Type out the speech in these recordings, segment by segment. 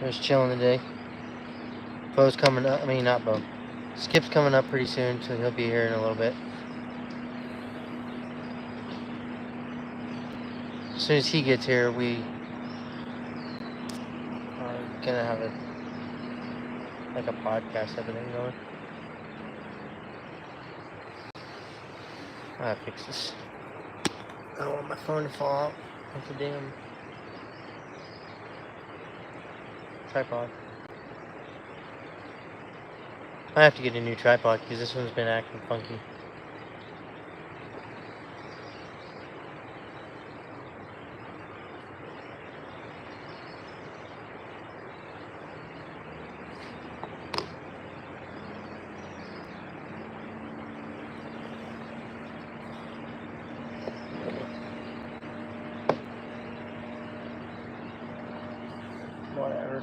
Just chilling today. Bo's coming up. I mean, not Bo. Skip's coming up pretty soon, so he'll be here in a little bit. As soon as he gets here, we are gonna have a podcast type of thing going. I gotta fix this. I don't want my phone to fall out of the damn tripod. I have to get a new tripod because this one's been acting funky. Whatever.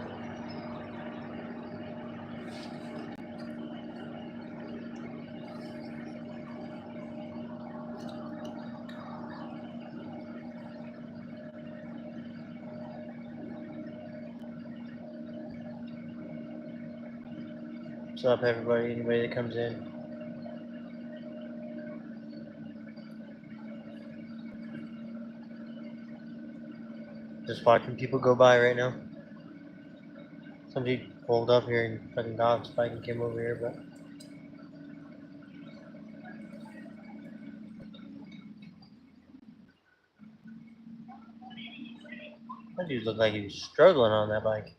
What's up, everybody? Anybody that comes in? Just watching people go by right now. Somebody pulled up here and fucking dog spike and came over here, but that dude looked like he was struggling on that bike.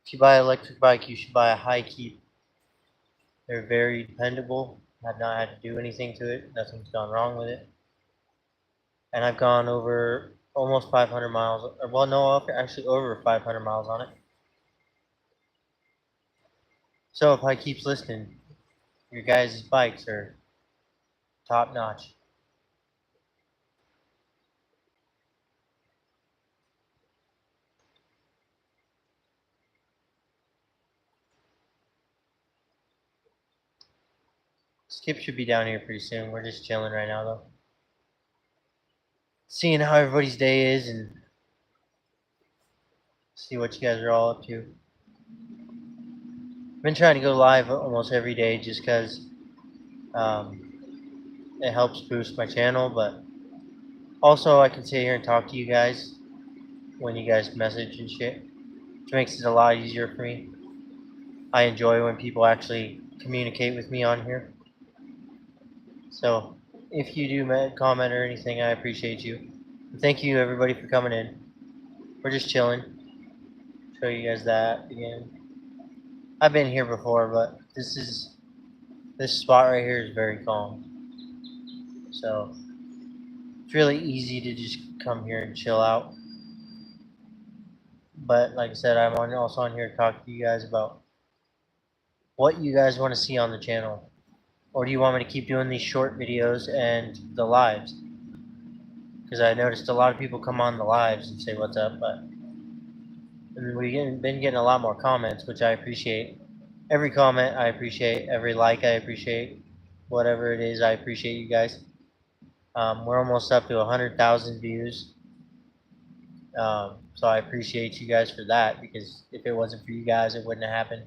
If you buy an electric bike, you should buy a high keep. They're very dependable. I've not had to do anything to it. Nothing's gone wrong with it. And I've gone over almost 500 miles. Or, well, no, actually over 500 miles on it. So if High keeps listening, your guys' bikes are top notch. Skip should be down here pretty soon. We're just chilling right now, though. Seeing how everybody's day is and see what you guys are all up to. I've been trying to go live almost every day just because it helps boost my channel, but also I can sit here and talk to you guys when you guys message and shit, which makes it a lot easier for me. I enjoy when people actually communicate with me on here. So if you do comment or anything, I appreciate you. And thank you everybody for coming in. We're just chilling. Show you guys that again. I've been here before, but this spot right here is very calm. So it's really easy to just come here and chill out. But like I said, I'm also on here to talk to you guys about what you guys want to see on the channel. Or do you want me to keep doing these short videos and the lives? Because I noticed a lot of people come on the lives and say what's up, but we've been getting a lot more comments, which I appreciate. Every comment I appreciate, every like I appreciate, whatever it is I appreciate you guys. We're almost up to 100,000 views, so I appreciate you guys for that, because if it wasn't for you guys, it wouldn't have happened.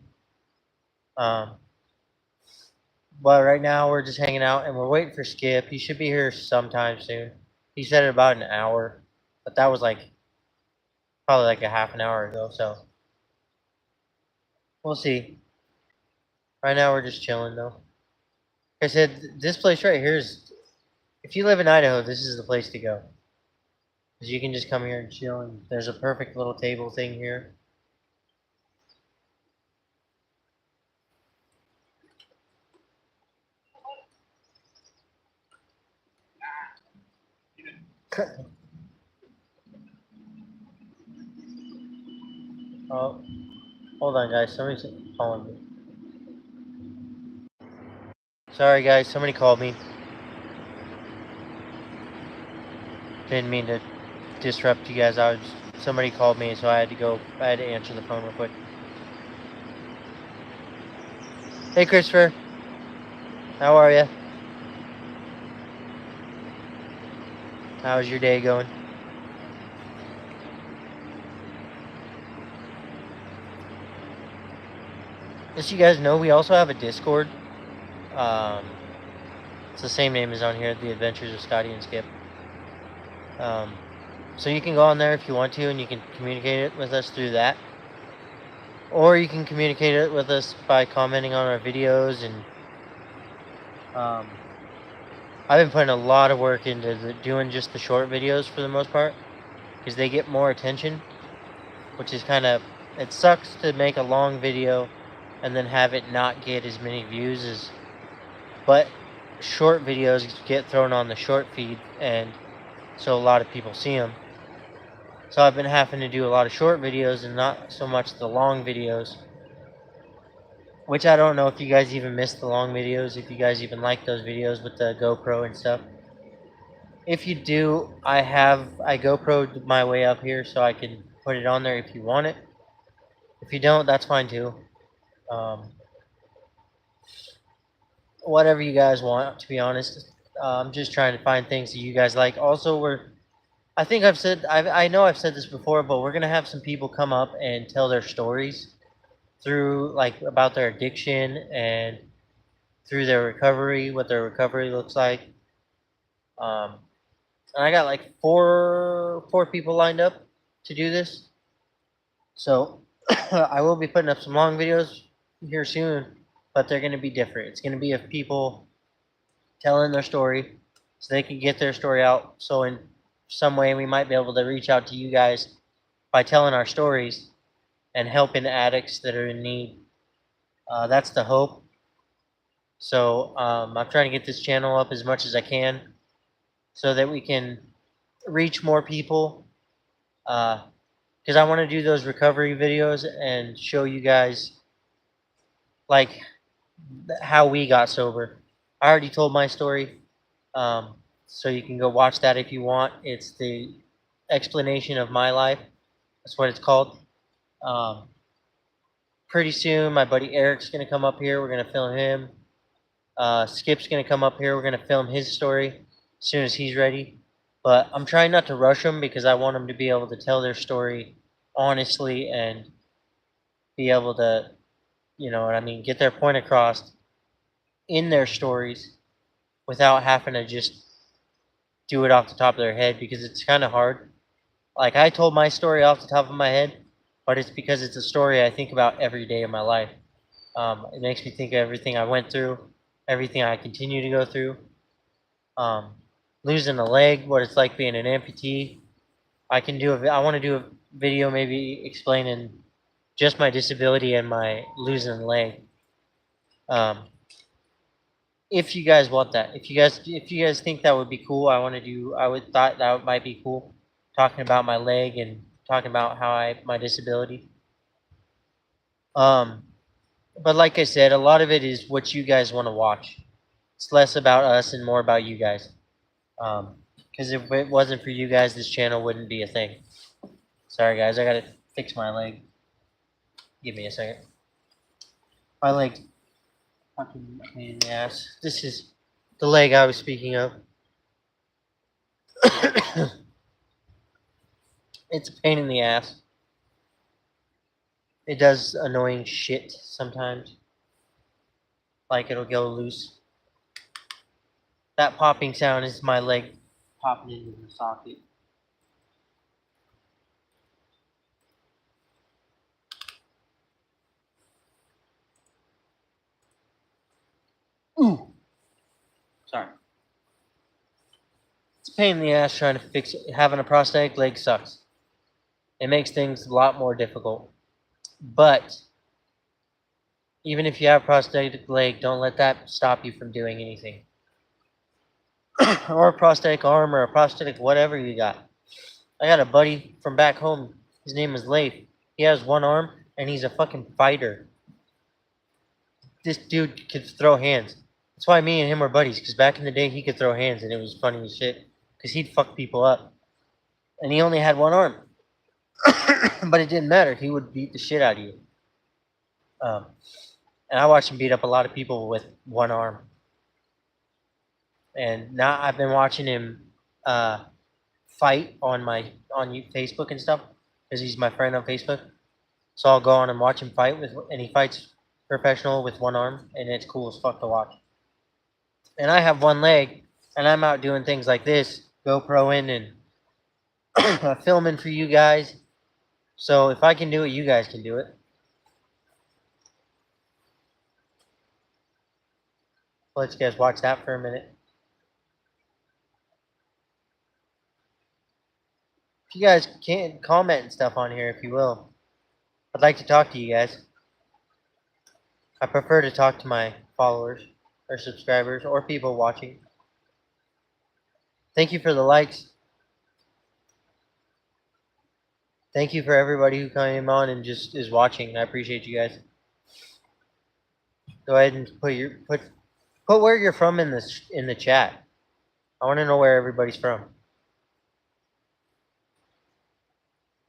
But right now we're just hanging out and we're waiting for Skip. He should be here sometime soon. He said it about an hour, but that was like probably like a half an hour ago, so we'll see. Right now we're just chilling though. Like I said, this place right here is, if you live in Idaho, this is the place to go. Because you can just come here and chill, and there's a perfect little table thing here. Oh, hold on guys, somebody's calling me. Sorry guys, somebody called me. Didn't mean to disrupt you guys. Somebody called me, so I had to answer the phone real quick. Hey, Christopher. How are you? How's your day going? Just so you guys know, we also have a Discord. It's the same name as on here, The Adventures of Scottie and Skip. So you can go on there if you want to, and you can communicate it with us through that. Or you can communicate it with us by commenting on our videos. And I've been putting a lot of work into doing just the short videos for the most part, because they get more attention, which is it sucks to make a long video and then have it not get as many views but short videos get thrown on the short feed, and so a lot of people see them. So I've been having to do a lot of short videos and not so much the long videos, which I don't know if you guys even miss the long videos, if you guys even like those videos with the GoPro and stuff. If you do, I GoPro'd my way up here so I can put it on there if you want it. If you don't, that's fine too. Whatever you guys want, to be honest. I'm just trying to find things that you guys like. Also, I know I've said this before, but we're gonna have some people come up and tell their stories through, like, about their addiction and through their recovery, what their recovery looks like. And I got like four people lined up to do this. So I will be putting up some long videos here soon, but they're gonna be different. It's gonna be of people telling their story so they can get their story out. So in some way we might be able to reach out to you guys by telling our stories and helping addicts that are in need. That's the hope. So I'm trying to get this channel up as much as I can so that we can reach more people, because I want to do those recovery videos and show you guys, like, how we got sober. I already told my story, so you can go watch that if you want. It's the explanation of my life. That's what it's called. Pretty soon, my buddy Eric's going to come up here. We're going to film him. Skip's going to come up here. We're going to film his story as soon as he's ready. But I'm trying not to rush them because I want them to be able to tell their story honestly and be able to, you know what I mean, get their point across in their stories without having to just do it off the top of their head, because it's kind of hard. Like, I told my story off the top of my head, but it's because it's a story I think about every day of my life. It makes me think of everything I went through, everything I continue to go through. Losing a leg, what it's like being an amputee. I want to do a video maybe explaining just my disability and my losing a leg. If you guys want that, if you guys think that would be cool, thought that might be cool, talking about my leg and talking about my disability. But like I said, a lot of it is what you guys want to watch. It's less about us and more about you guys. Because if it wasn't for you guys, this channel wouldn't be a thing. Sorry guys, I gotta fix my leg. Give me a second. My leg's fucking pain in the ass. This is the leg I was speaking of. It's a pain in the ass. It does annoying shit sometimes. Like, it'll go loose. That popping sound is my leg popping into the socket. Ooh. Sorry. It's a pain in the ass trying to fix it. Having a prosthetic leg sucks. It makes things a lot more difficult. But even if you have a prosthetic leg, don't let that stop you from doing anything. Or a prosthetic arm or a prosthetic whatever you got. I got a buddy from back home. His name is Leif. He has one arm and he's a fucking fighter. This dude could throw hands. That's why me and him are buddies, because back in the day he could throw hands and it was funny as shit. Because he'd fuck people up. and he only had one arm. But it didn't matter. He would beat the shit out of you. Um, and I watched him beat up a lot of people with one arm. And now I've been watching him fight on Facebook and stuff because he's my friend on Facebook. So I'll go on and watch him fight and he fights professional with one arm, and it's cool as fuck to watch. And I have one leg, and I'm out doing things like this, GoPro in and filming for you guys. So if I can do it, you guys can do it. Let's guys watch that for a minute. If you guys can comment and stuff on here, if you will, I'd like to talk to you guys. I prefer to talk to my followers or subscribers or people watching. Thank you for the likes. Thank you for everybody who came on and just is watching. I appreciate you guys. Go ahead and put where you're from in the chat. I want to know where everybody's from.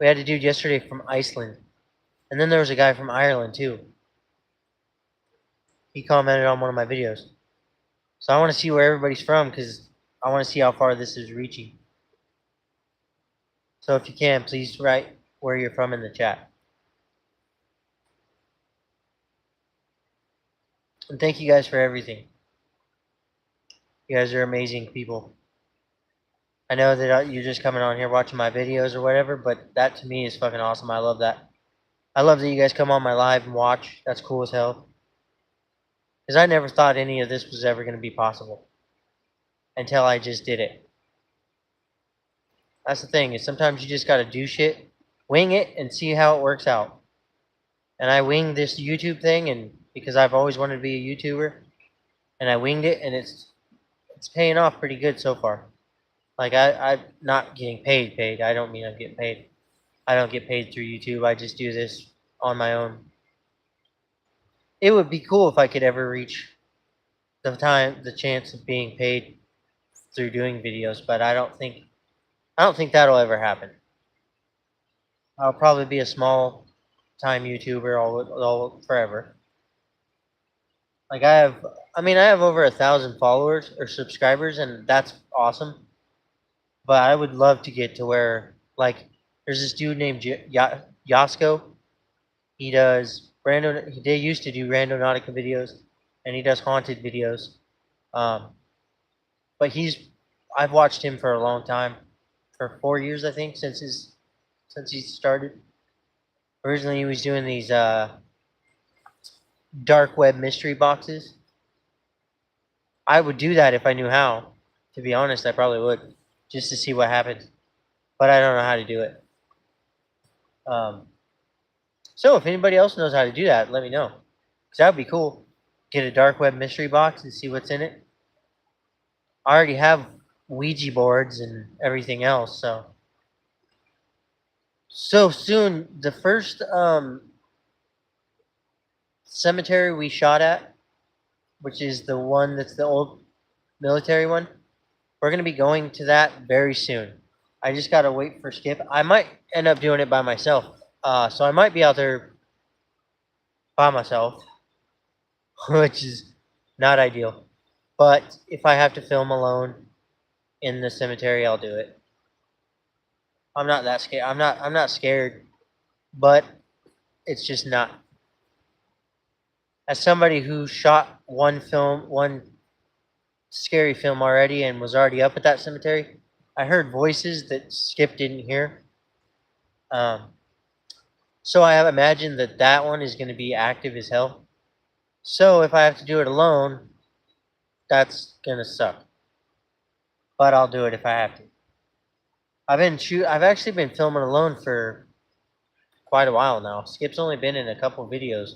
We had a dude yesterday from Iceland, and then there was a guy from Ireland too. He commented on one of my videos. So I want to see where everybody's from because I want to see how far this is reaching. So if you can, please write where you're from in the chat. And thank you guys for everything. You guys are amazing people. I know that you're just coming on here watching my videos or whatever, but that to me is fucking awesome. I love that. I love that you guys come on my live and watch. That's cool as hell. Because I never thought any of this was ever going to be possible until I just did it. That's the thing, is sometimes you just got to do shit, wing it, and see how it works out. And I winged this YouTube thing, and because I've always wanted to be a YouTuber, and I winged it, and it's paying off pretty good so far. Like, I'm not getting paid. I don't mean I'm getting paid. I don't get paid through YouTube. I just do this on my own. It would be cool if I could ever reach the chance of being paid through doing videos, but I don't think that'll ever happen. I'll probably be a small time YouTuber all forever. Like I have over 1,000 followers or subscribers, and that's awesome. But I would love to get to where, like, there's this dude named Yasko. He does they used to do Randonautica videos, and he does haunted videos. But I've watched him for a long time, for 4 years I think, since he started. Originally he was doing these dark web mystery boxes. I would do that if I knew how. To be honest, I probably would, just to see what happens. But I don't know how to do it. So if anybody else knows how to do that, let me know. Because that would be cool. Get a dark web mystery box and see what's in it. I already have Ouija boards and everything else, so soon, the first cemetery we shot at, which is the one that's the old military one, we're going to be going to that very soon. I just got to wait for Skip. I might end up doing it by myself. So I might be out there by myself, which is not ideal. But if I have to film alone in the cemetery, I'll do it. I'm not that scared. I'm not scared, but it's just not. As somebody who shot one scary film already and was already up at that cemetery, I heard voices that Skip didn't hear. So I have imagined that one is going to be active as hell. So if I have to do it alone, that's going to suck. But I'll do it if I have to. I've actually been filming alone for quite a while now. Skip's only been in a couple videos.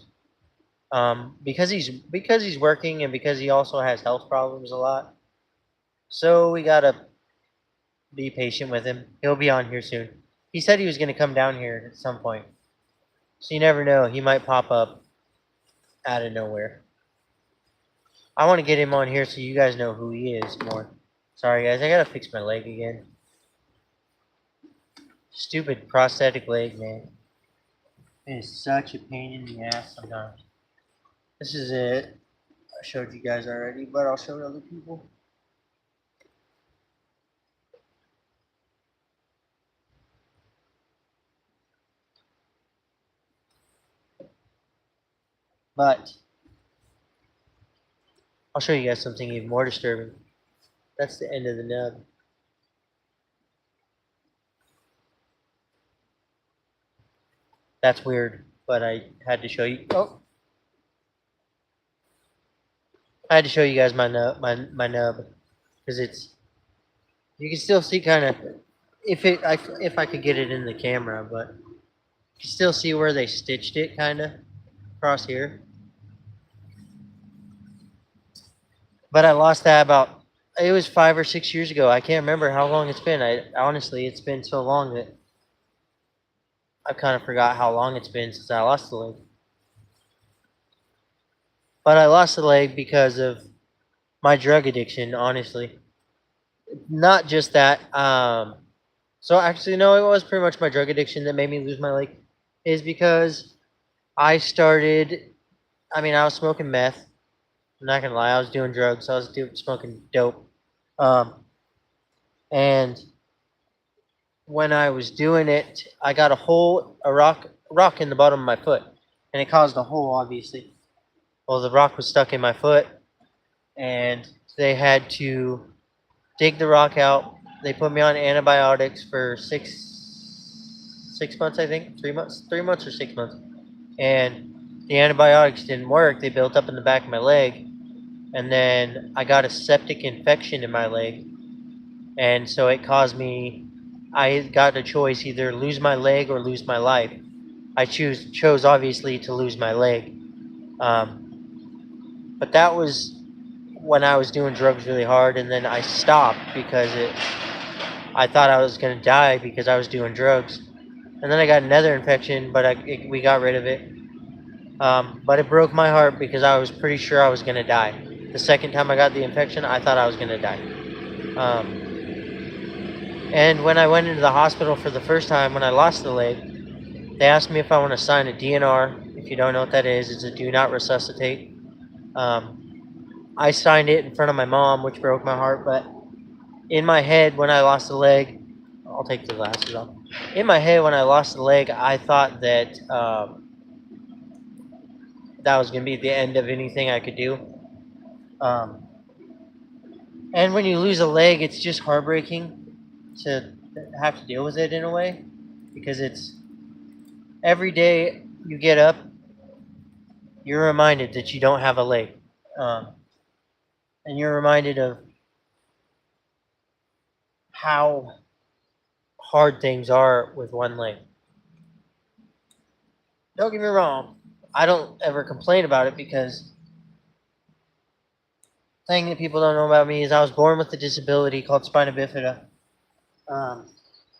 Because he's working and because he also has health problems a lot. So we gotta be patient with him. He'll be on here soon. He said he was gonna come down here at some point. So you never know, he might pop up out of nowhere. I want to get him on here so you guys know who he is more. Sorry guys, I gotta fix my leg again. Stupid prosthetic leg, man. It is such a pain in the ass sometimes. This is it. I showed you guys already, but I'll show other people. But I'll show you guys something even more disturbing. That's the end of the nub. That's weird, but I had to show you. Oh, I had to show you guys my nub, my nub, because it's. You can still see kind of if I could get it in the camera, but you can still see where they stitched it kind of across here. But I lost that about. It was 5 or 6 years ago. I can't remember how long it's been. I honestly, it's been so long that I kind of forgot how long it's been since I lost the leg. But I lost the leg because of my drug addiction, honestly. Not just that. So actually, no, it was pretty much my drug addiction that made me lose my leg. Is because I started. I mean, I was smoking meth. I'm not gonna lie, I was doing drugs. I was smoking dope. Um, and when I was doing it, I got a rock in the bottom of my foot, and it caused a hole, obviously. Well, the rock was stuck in my foot, and they had to dig the rock out. They put me on antibiotics for 6 months, I think, 3 months or 6 months, and the antibiotics didn't work. They built up in the back of my leg, and then I got a septic infection in my leg, and so it caused me. I got a choice: either lose my leg or lose my life. I chose obviously to lose my leg, but that was when I was doing drugs really hard, and then I stopped because I thought I was gonna die because I was doing drugs, and then I got another infection, but we got rid of it. But it broke my heart because I was pretty sure I was gonna die. The second time I got the infection, I thought I was gonna die. Um, and when I went into the hospital for the first time when I lost the leg, they asked me if I want to sign a DNR. If you don't know what that is, it's a do not resuscitate. I signed it in front of my mom, which broke my heart. But in my head, when I lost the leg, I'll take the glasses off. In my head, when I lost the leg, I thought that that was going to be the end of anything I could do. Um, and when you lose a leg, it's just heartbreaking to have to deal with it in a way, because it's every day you get up, you're reminded that you don't have a leg. Um, and you're reminded of how hard things are with one leg. Don't get me wrong, I don't ever complain about it, because the thing that people don't know about me is I was born with a disability called spina bifida. Um,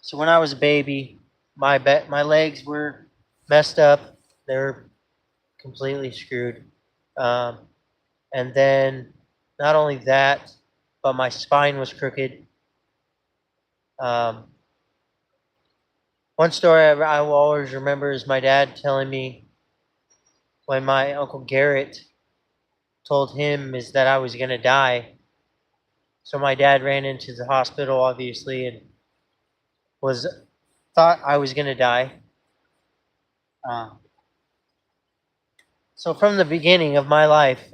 so when I was a baby, my legs were messed up. They were completely screwed. Um, and then not only that, but my spine was crooked. Um, One story I will always remember is my dad telling me when my uncle Garrett told him is that I was gonna die. So my dad ran into the hospital, obviously, and was thought I was gonna die. Uh, so from the beginning of my life,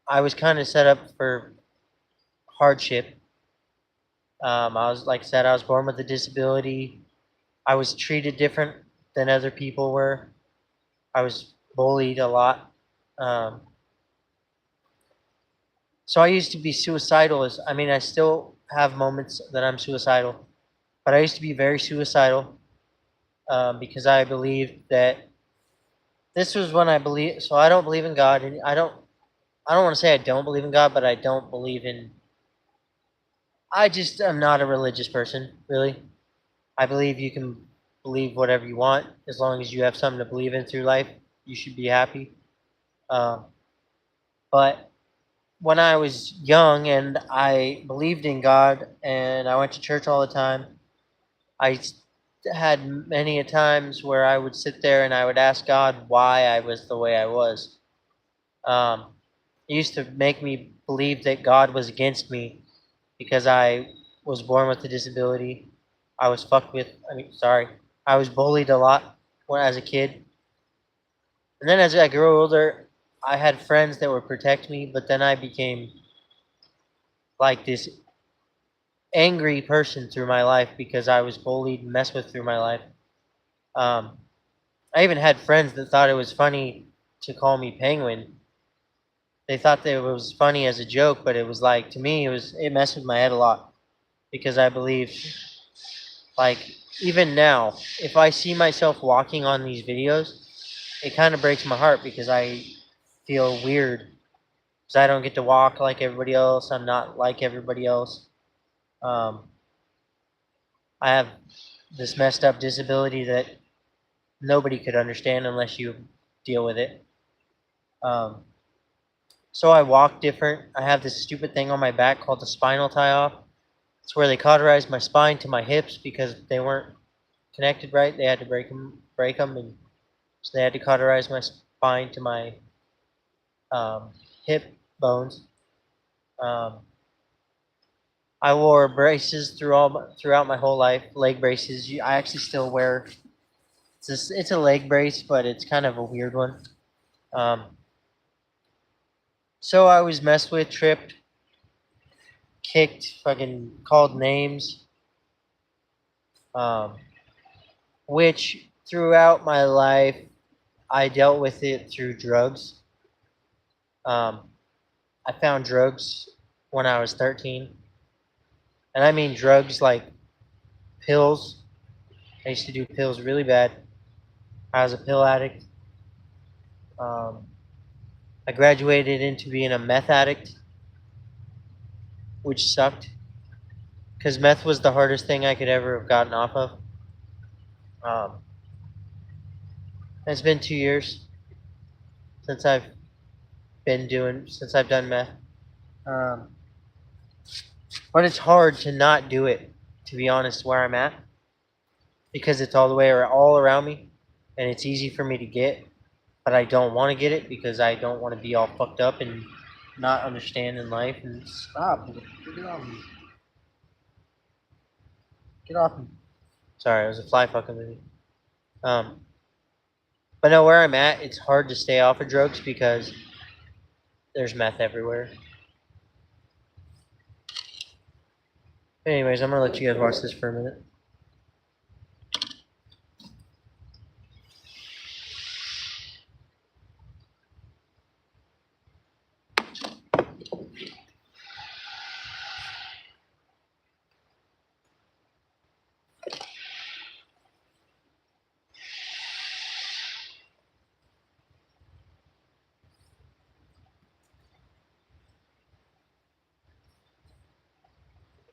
I was kind of set up for hardship. I was, like I said, I was born with a disability. I was treated different than other people were. I was bullied a lot. Um, so I used to be suicidal. I mean, I still have moments that I'm suicidal, but I used to be very suicidal, because I believed that this was when I believe. So I don't believe in God, and I don't. I don't want to say I don't believe in God, but I don't believe in. I just am not a religious person, really. I believe you can believe whatever you want as long as you have something to believe in through life. You should be happy. Um, but when I was young and I believed in God and I went to church all the time, I had many a times where I would sit there and I would ask God why I was the way I was. It used to make me believe that God was against me because I was born with a disability. I was fucked with. I was bullied a lot when as a kid, and then as I grew older, I had friends that would protect me. But then I became like this angry person through my life because I was bullied and messed with through my life. Um, I even had friends that thought it was funny to call me Penguin. They thought that it was funny as a joke, but it was like to me it messed with my head a lot because I believe like even now if I see myself walking on these videos, it kind of breaks my heart because I feel weird because I don't get to walk like everybody else. I'm not like everybody else. Um, I have this messed up disability that nobody could understand unless you deal with it. Um, so I walk different. I have this stupid thing on my back called the spinal tie-off. It's where they cauterized my spine to my hips because they weren't connected right. They had to break them, and so they had to cauterize my spine to my hip bones. Um, I wore braces throughout my whole life. Leg braces. I actually still wear. It's a leg brace, but it's kind of a weird one. Um, so I was messed with, tripped, kicked, fucking called names. Um, which throughout my life I dealt with it through drugs. Um, I found drugs when I was 13, and I mean drugs like pills. I used to do pills really bad. I was a pill addict. Um, I graduated into being a meth addict, which sucked because meth was the hardest thing I could ever have gotten off of. Um, it's been 2 years since since I've done meth. Um, but it's hard to not do it, to be honest, where I'm at, because it's all the way all around me, and it's easy for me to get, but I don't want to get it because I don't want to be all fucked up and not understanding life. And stop, get off me, get off me. Sorry, it was a fly fucking with me. Um, but no, where I'm at, it's hard to stay off of drugs because there's meth everywhere. Anyways, I'm gonna let you guys watch this for a minute.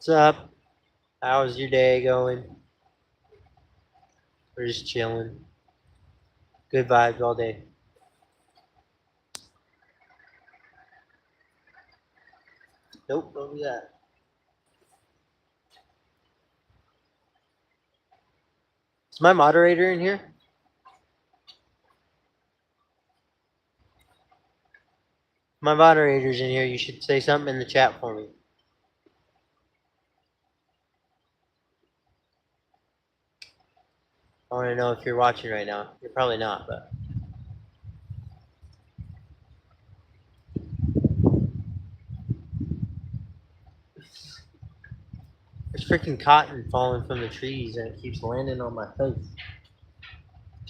What's up? How's your day going? We're just chilling. Good vibes all day. Nope, don't do that. Is my moderator in here? My moderator's in here. You should say something in the chat for me. I want to know if you're watching right now. You're probably not, but. There's freaking cotton falling from the trees and it keeps landing on my face.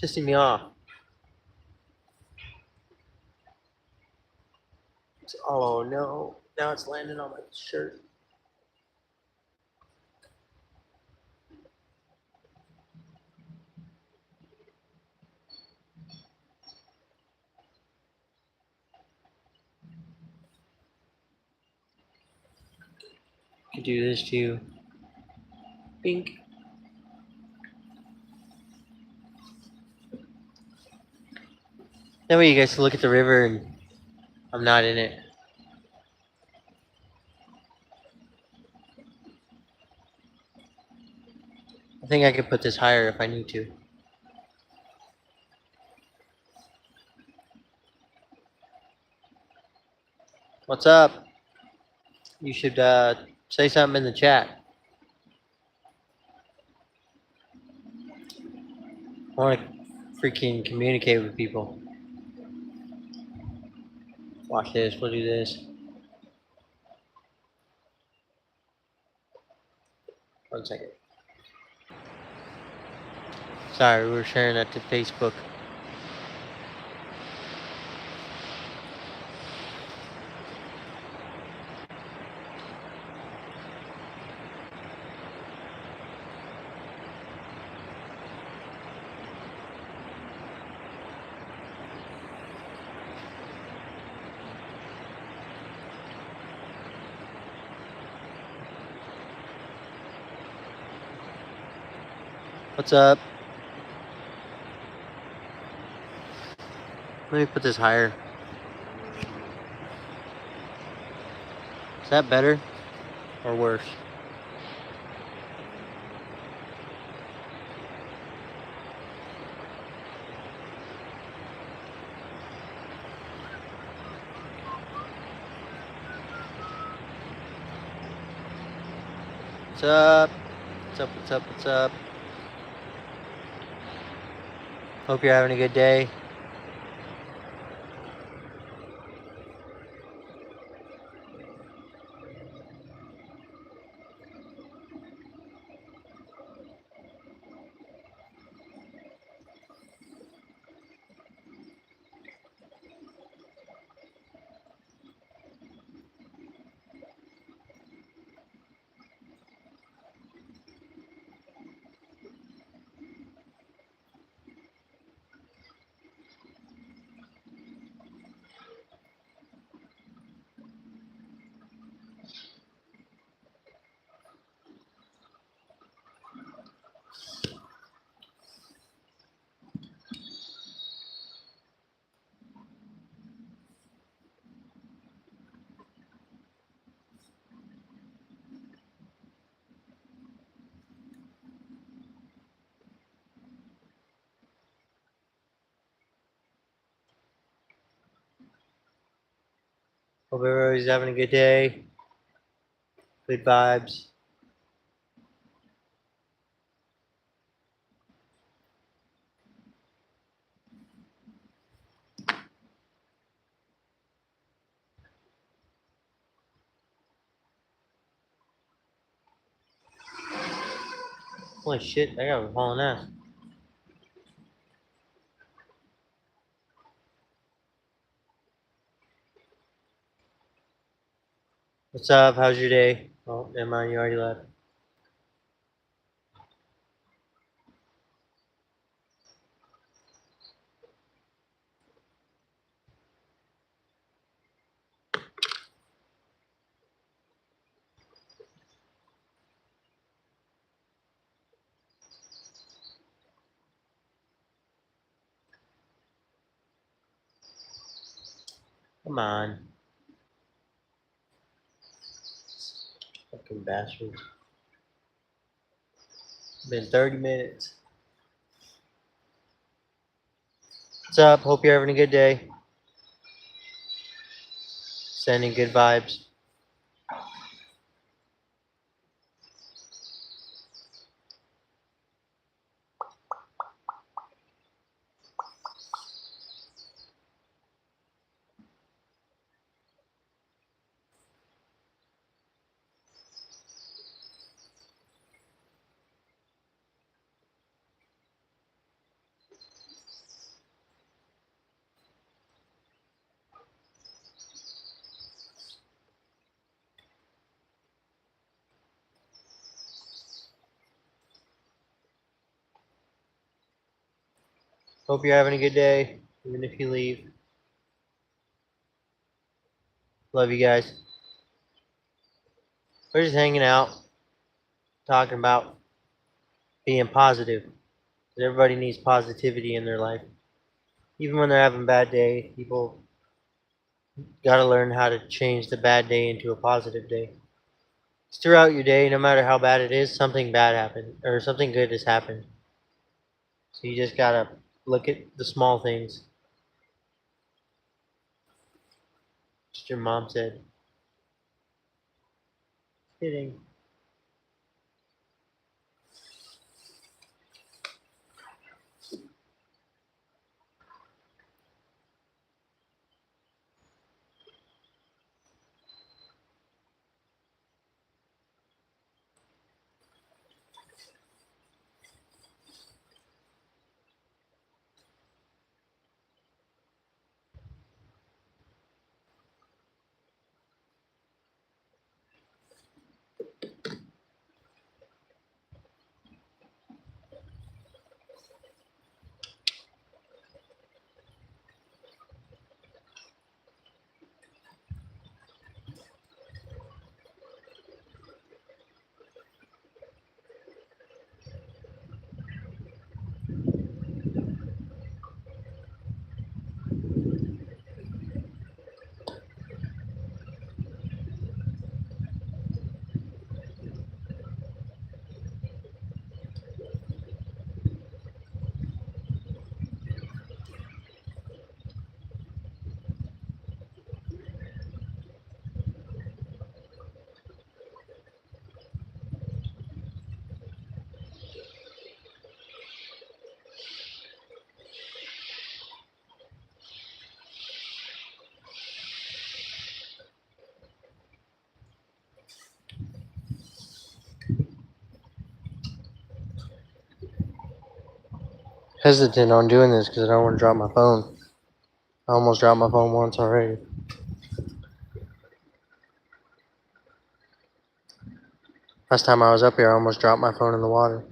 Pissing me off. Oh no. Now it's landing on my shirt. Could do this too. Bink. That way you guys can look at the river and I'm not in it. I think I could put this higher if I need to. What's up? You should say something in the chat. I want to freaking communicate with people. Watch this. We'll do this. 1 second. Sorry, we were sharing that to Facebook. What's up? Let me put this higher. Is that better or worse? What's up? What's up? What's up? What's up? Hope you're having a good day. Hope everybody's having a good day. Good vibes. Holy shit, I got a hauling ass. What's up? How's your day? Oh, never mind, you already left. Come on. Fucking bastards. Been 30 minutes. What's up? Hope you're having a good day. Sending good vibes. Hope you're having a good day, even if you leave. Love you guys. We're just hanging out, talking about being positive. 'Cause everybody needs positivity in their life. Even when they're having a bad day, people gotta learn how to change the bad day into a positive day. throughout your day, no matter how bad it is, something bad happened or something good has happened. So you just gotta look at the small things. Just your mom said. Kidding. Hesitant on doing this because I don't want to drop my phone. I almost dropped my phone once already. Last time I was up here, I almost dropped my phone in the water.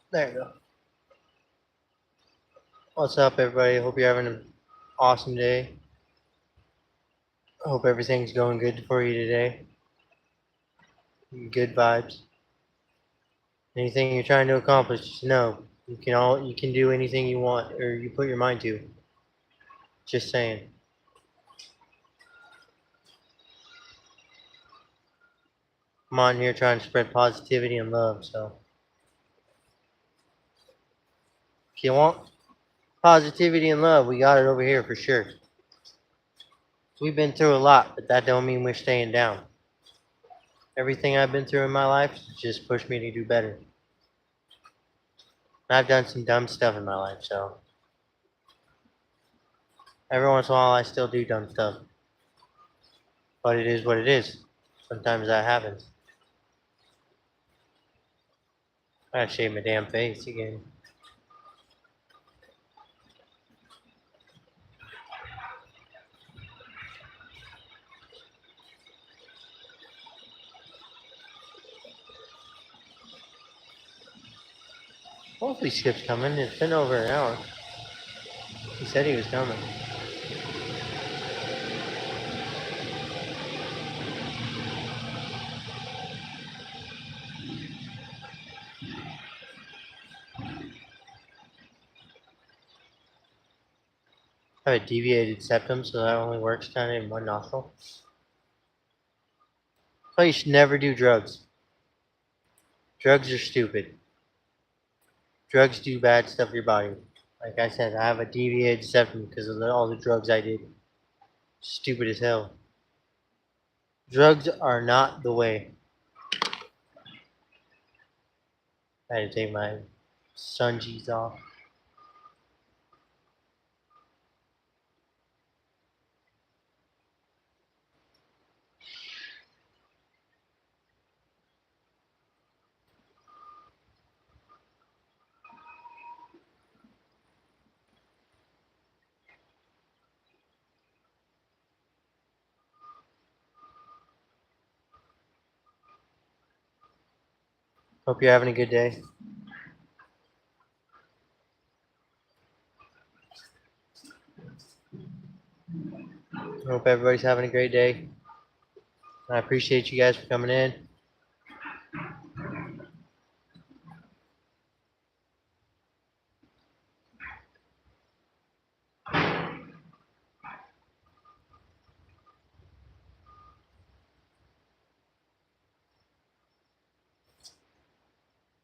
There you go. What's up, everybody? Hope you're having an awesome day. Hope everything's going good for you today. Good vibes. Anything you're trying to accomplish, just know you can do anything you want or you put your mind to. Just saying. I'm on here trying to spread positivity and love, so if you want positivity and love, we got it over here for sure. We've been through a lot, but that don't mean we're staying down. Everything I've been through in my life just pushed me to do better. I've done some dumb stuff in my life, so every once in a while I still do dumb stuff. But it is what it is. Sometimes that happens. I gotta shave my damn face again. Hopefully Skip's coming. It's been over an hour. He said he was coming. I have a deviated septum, so that only works kind of in one nostril. So you should never do drugs. Drugs are stupid. Drugs do bad stuff to your body. Like I said, I have a deviated septum because of all the drugs I did. Stupid as hell. Drugs are not the way. I had to take my sungees off. Hope you're having a good day. Hope everybody's having a great day. I appreciate you guys for coming in.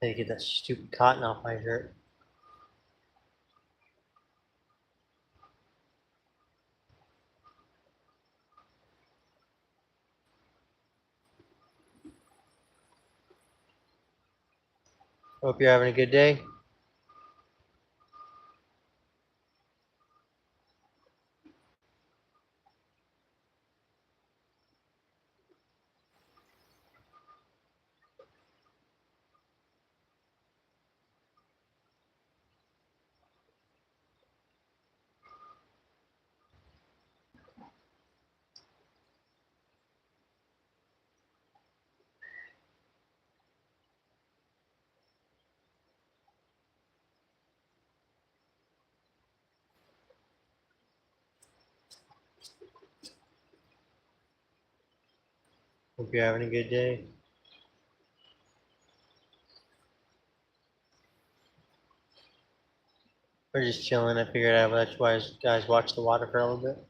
I need to get that stupid cotton off my shirt. Hope you're having a good day. Hope you're having a good day. We're just chilling. I figured out that's why you guys watch the water for a little bit.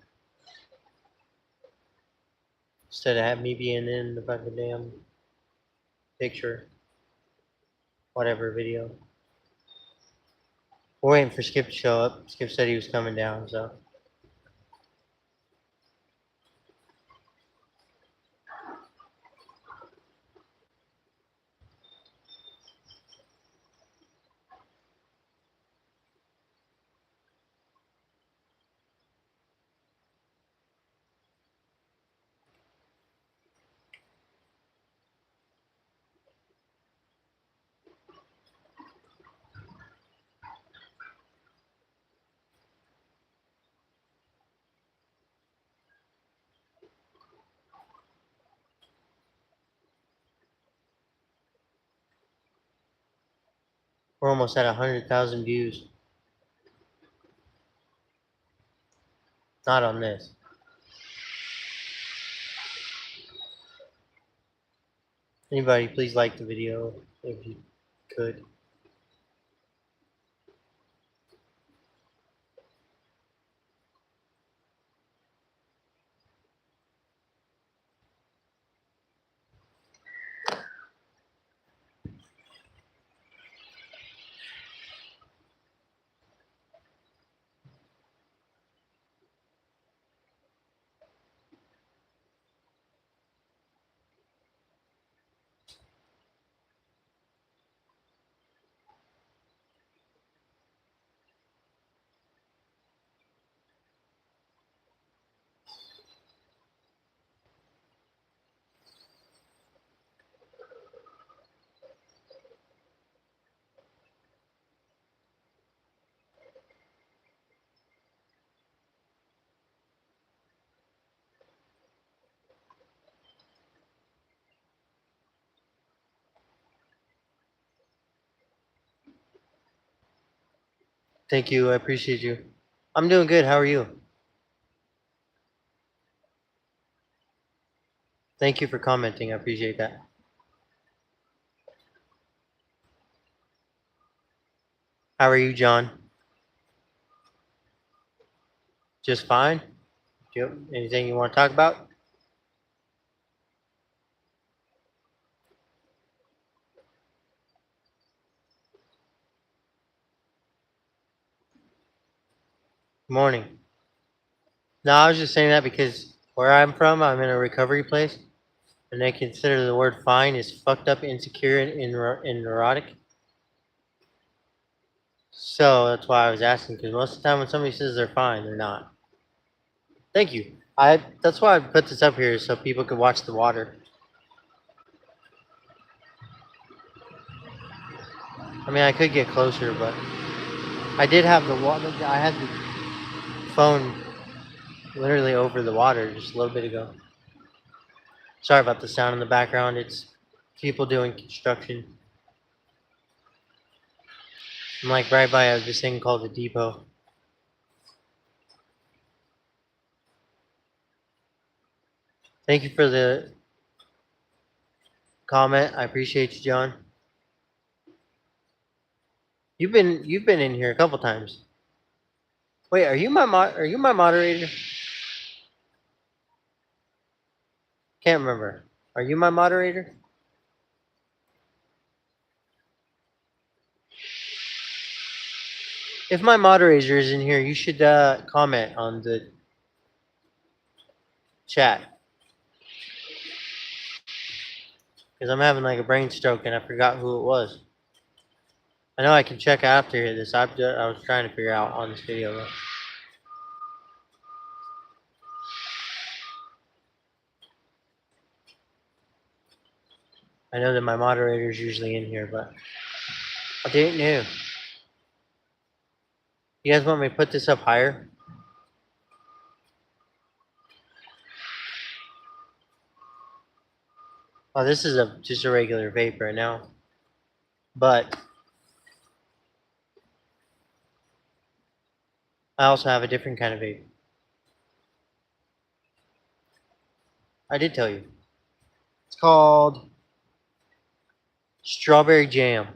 Instead of me being in the fucking damn picture. Whatever video. We're waiting for Skip to show up. Skip said he was coming down, so. We're almost at 100,000 views. Not on this. Anybody, please like the video if you could. Thank you. I appreciate you. I'm doing good. How are you? Thank you for commenting. I appreciate that. How are you, John? Just fine. Anything you want to talk about? Morning. No, I was just saying that because where I'm from, I'm in a recovery place, and they consider the word fine is fucked up, insecure, and neurotic. So that's why I was asking, because most of the time when somebody says they're fine, they're not. Thank you. That's why I put this up here so people could watch the water. I mean, I could get closer, but I did have the water. I had the phone literally over the water just a little bit ago. Sorry about the sound in the background. It's people doing construction. I'm like right by this thing called the depot. Thank you for the comment. I appreciate you, John. You've been in here a couple times. Wait, are you my moderator? Can't remember. Are you my moderator? If my moderator is in here, you should comment on the chat because I'm having like a brain stroke and I forgot who it was. I know I can check after this. I was trying to figure out on this video though. I know that my moderator is usually in here, but I didn't know. You guys want me to put this up higher? Oh, this is just a regular vape right now. But I also have a different kind of vape. I did tell you. It's called Strawberry Jam.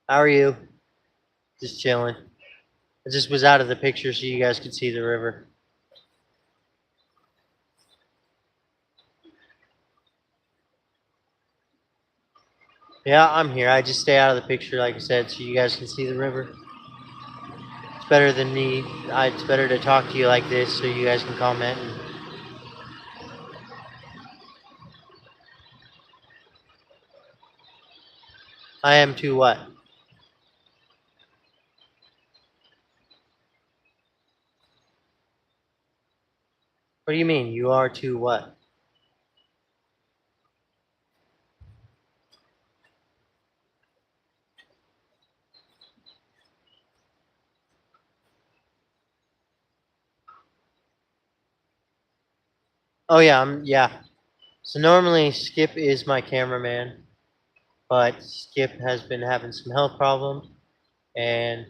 How are you? Just chilling. I just was out of the picture so you guys could see the river. Yeah, I'm here. I just stay out of the picture, like I said, so you guys can see the river. It's better than me. It's better to talk to you like this so you guys can comment. I am too what? What do you mean? You are too what? Oh yeah, yeah. So normally Skip is my cameraman, but Skip has been having some health problems, and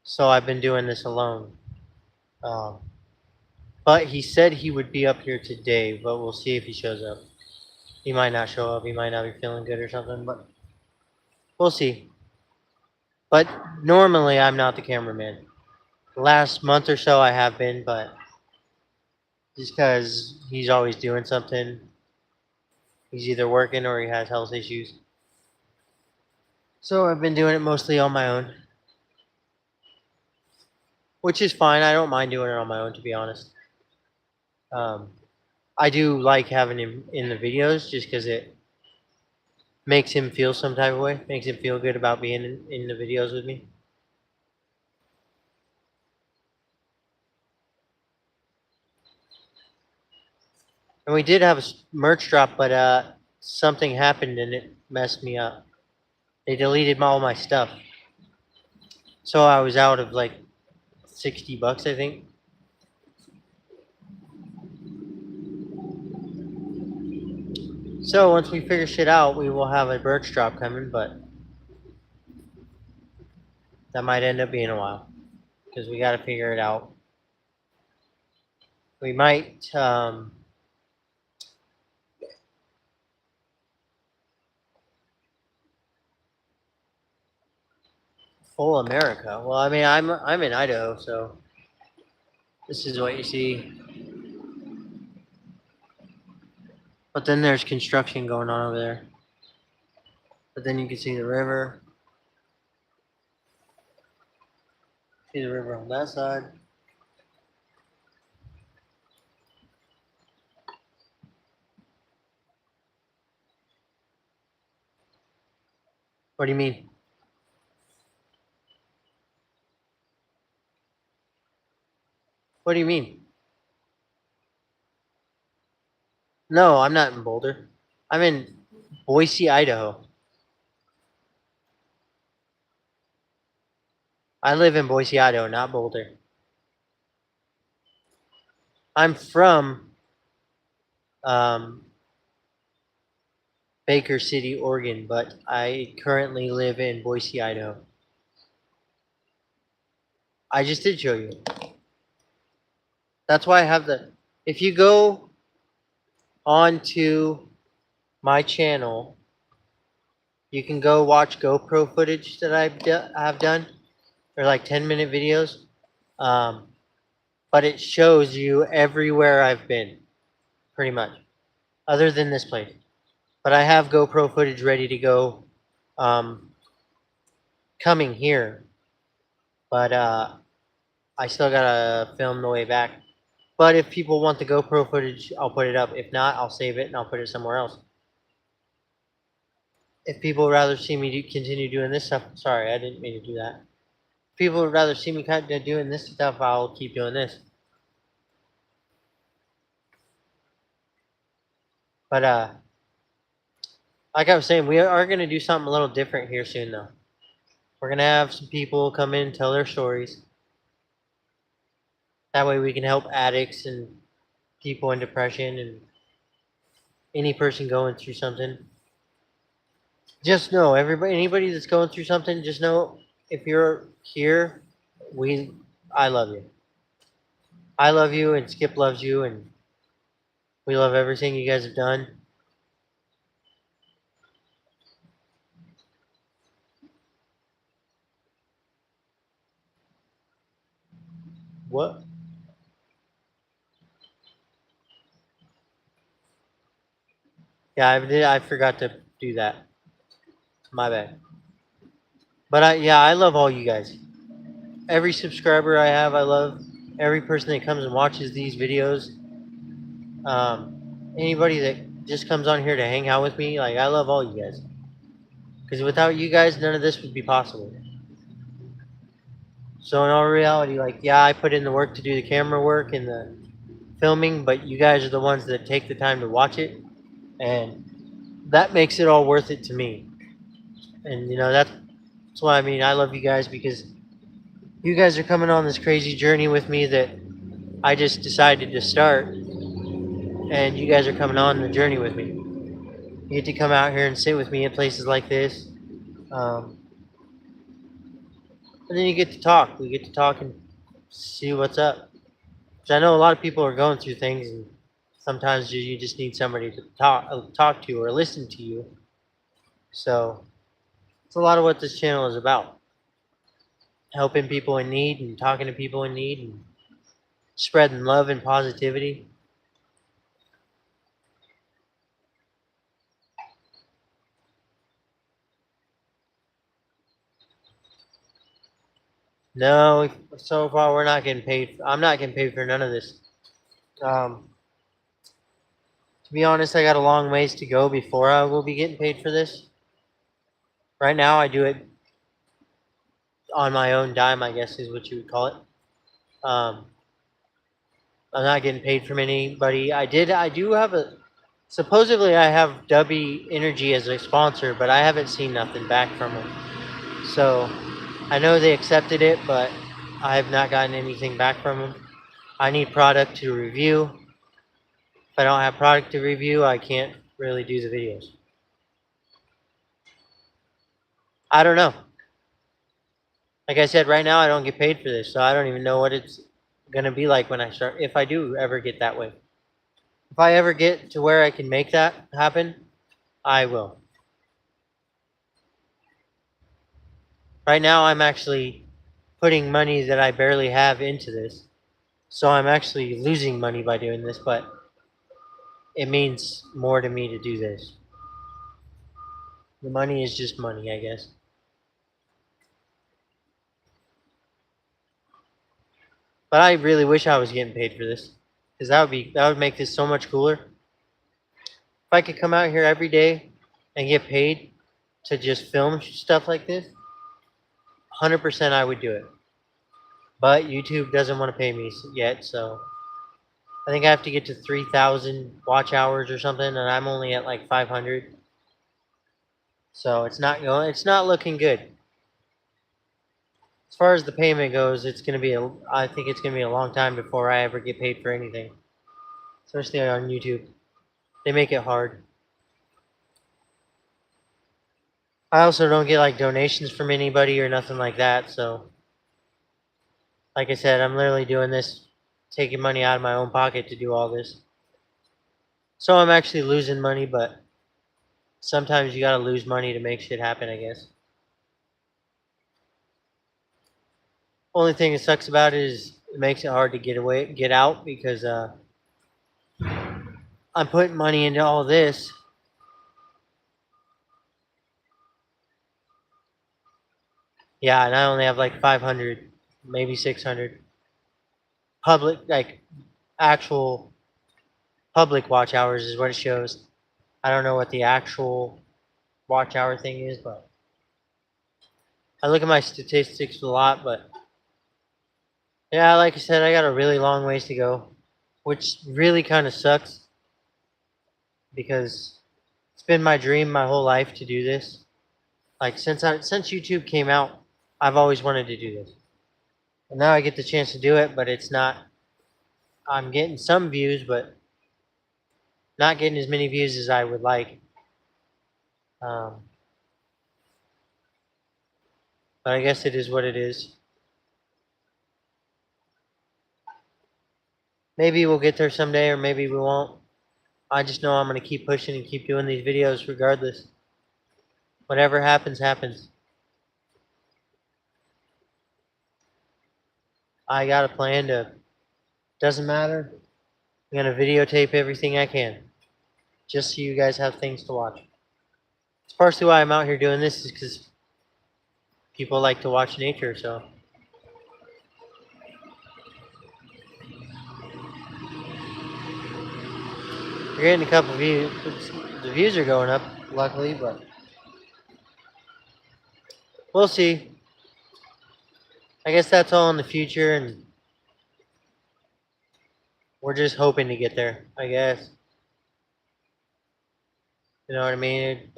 so I've been doing this alone. Um, but he said he would be up here today, but we'll see if he shows up. He might not show up. He might not be feeling good or something, but we'll see. But normally I'm not the cameraman. The last month or so I have been, but just because he's always doing something, he's either working or he has health issues. So I've been doing it mostly on my own, which is fine. I don't mind doing it on my own, to be honest. Um, I do like having him in the videos just because it makes him feel some type of way, makes him feel good about being in the videos with me. And we did have a merch drop, but something happened and it messed me up. They deleted all my stuff, so I was out of like $60, I think. So once we figure shit out, we will have a merch drop coming, but that might end up being a while because we got to figure it out. We might. Full America. Well, I mean, I'm in Idaho, so this is what you see. But then there's construction going on over there. But then you can see the river. See the river on that side. What do you mean? What do you mean? No, I'm not in Boulder. I'm in Boise, Idaho. I live in Boise, Idaho, not Boulder. I'm from um, Baker City, Oregon, but I currently live in Boise, Idaho. I just did show you. That's why I have the. If you go onto my channel, you can go watch GoPro footage that I've done. They're like 10-minute videos. But it shows you everywhere I've been, pretty much, other than this place. But I have GoPro footage ready to go coming here. But I still gotta film the way back. But if people want the GoPro footage, I'll put it up. If not, I'll save it and I'll put it somewhere else. If people would rather see me continue doing this stuff, sorry, I didn't mean to do that. If people would rather see me kind of doing this stuff, I'll keep doing this. But like I was saying, we are gonna do something a little different here soon, though. We're gonna have some people come in and tell their stories. That way we can help addicts and people in depression and any person going through something. Just know, anybody that's going through something, just know if you're here, I love you. I love you and Skip loves you and we love everything you guys have done. What? Yeah, I forgot to do that. My bad. But I love all you guys. Every subscriber I have, I love. Every person that comes and watches these videos. Anybody that just comes on here to hang out with me, like I love all you guys. Because without you guys, none of this would be possible. So in all reality, like yeah, I put in the work to do the camera work and the filming, but you guys are the ones that take the time to watch it, and that makes it all worth it to me. And you know that's why I mean I love you guys because you guys are coming on this crazy journey with me that I just decided to start, and you guys are coming on the journey with me. You get to come out here and sit with me at places like this, and then you get to talk. We get to talk and see what's up. Because I know a lot of people are going through things, and sometimes you just need somebody to talk to or listen to you. So it's a lot of what this channel is about: helping people in need and talking to people in need and spreading love and positivity. No, so far we're not getting paid. I'm not getting paid for none of this. To be honest, I got a long ways to go before I will be getting paid for this. Right now, I do it on my own dime, I guess is what you would call it. Um, I'm not getting paid from anybody. I do have supposedly I have W Energy as a sponsor, but I haven't seen nothing back from them. So I know they accepted it, but I have not gotten anything back from them. I need product to review. If I don't have product to review, I can't really do the videos. I don't know. Like I said, right now I don't get paid for this, so I don't even know what it's gonna be like when I start. If I do ever get that way, if I ever get to where I can make that happen, I will. Right now, I'm actually putting money that I barely have into this. So I'm actually losing money by doing this, but it means more to me to do this. The money is just money, I guess. But I really wish I was getting paid for this, because that would make this so much cooler. If I could come out here every day and get paid to just film stuff like this, 100% I would do it. But YouTube doesn't want to pay me yet, so I think I have to get to 3,000 watch hours or something, and I'm only at like 500. So it's not looking good. As far as the payment goes, I think it's gonna be a long time before I ever get paid for anything, especially on YouTube. They make it hard. I also don't get like donations from anybody or nothing like that. So, like I said, I'm literally doing this, taking money out of my own pocket to do all this. So I'm actually losing money, but sometimes you gotta lose money to make shit happen, I guess. Only thing that sucks about it is it makes it hard to get out because I'm putting money into all this. Yeah, and I only have like 500, maybe 600 public, like actual public watch hours is what it shows. I don't know what the actual watch hour thing is, but I look at my statistics a lot. But yeah, like I said, I got a really long ways to go, which really kind of sucks because it's been my dream my whole life to do this. Like since YouTube came out, I've always wanted to do this, and now I get the chance to do it. But it's not. I'm getting some views, but not getting as many views as I would like. Um, but I guess it is what it is. Maybe we'll get there someday, or maybe we won't. I just know I'm going to keep pushing and keep doing these videos regardless. Whatever happens, happens. I got a plan to, doesn't matter. I'm going to videotape everything I can just so you guys have things to watch. It's partially why I'm out here doing this is because people like to watch nature, so. We're getting a couple views. The views are going up, luckily, but we'll see. I guess that's all in the future, and we're just hoping to get there, I guess. You know what I mean?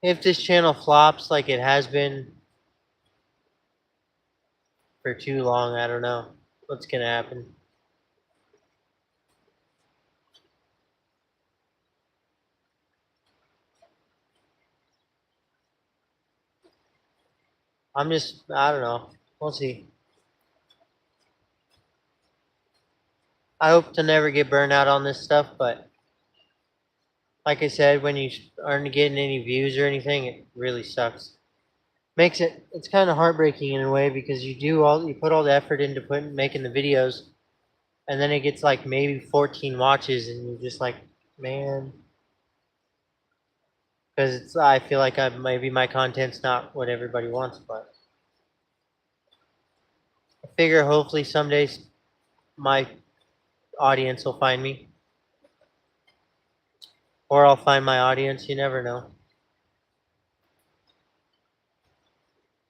If this channel flops like it has been for too long, I don't know what's gonna happen. I don't know. We'll see. I hope to never get burned out on this stuff, but like I said, when you aren't getting any views or anything, it really sucks. It's kind of heartbreaking in a way because you put all the effort into making the videos, and then it gets like maybe 14 watches, and you're just like, man, because I feel like maybe my content's not what everybody wants, but I figure hopefully someday my audience will find me, or I'll find my audience. You never know.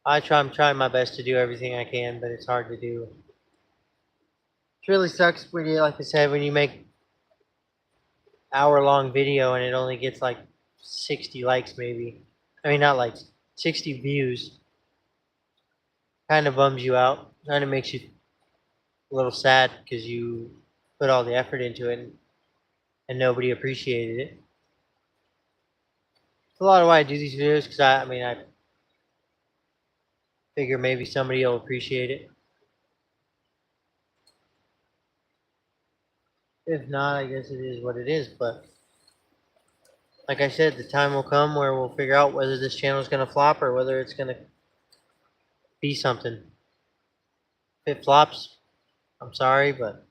I'm trying my best to do everything I can, but it's hard to do. It really sucks when like I said, when you make hour-long video and it only gets like 60 likes, maybe. I mean, not likes, 60 views. Kind of bums you out. Kind of makes you a little sad because you put all the effort into it and nobody appreciated it. It's a lot of why I do these videos because I figure maybe somebody will appreciate it. If not, I guess it is what it is, but Like I said, the time will come where we'll figure out whether this channel is going to flop or whether it's going to be something. If it flops, I'm sorry, but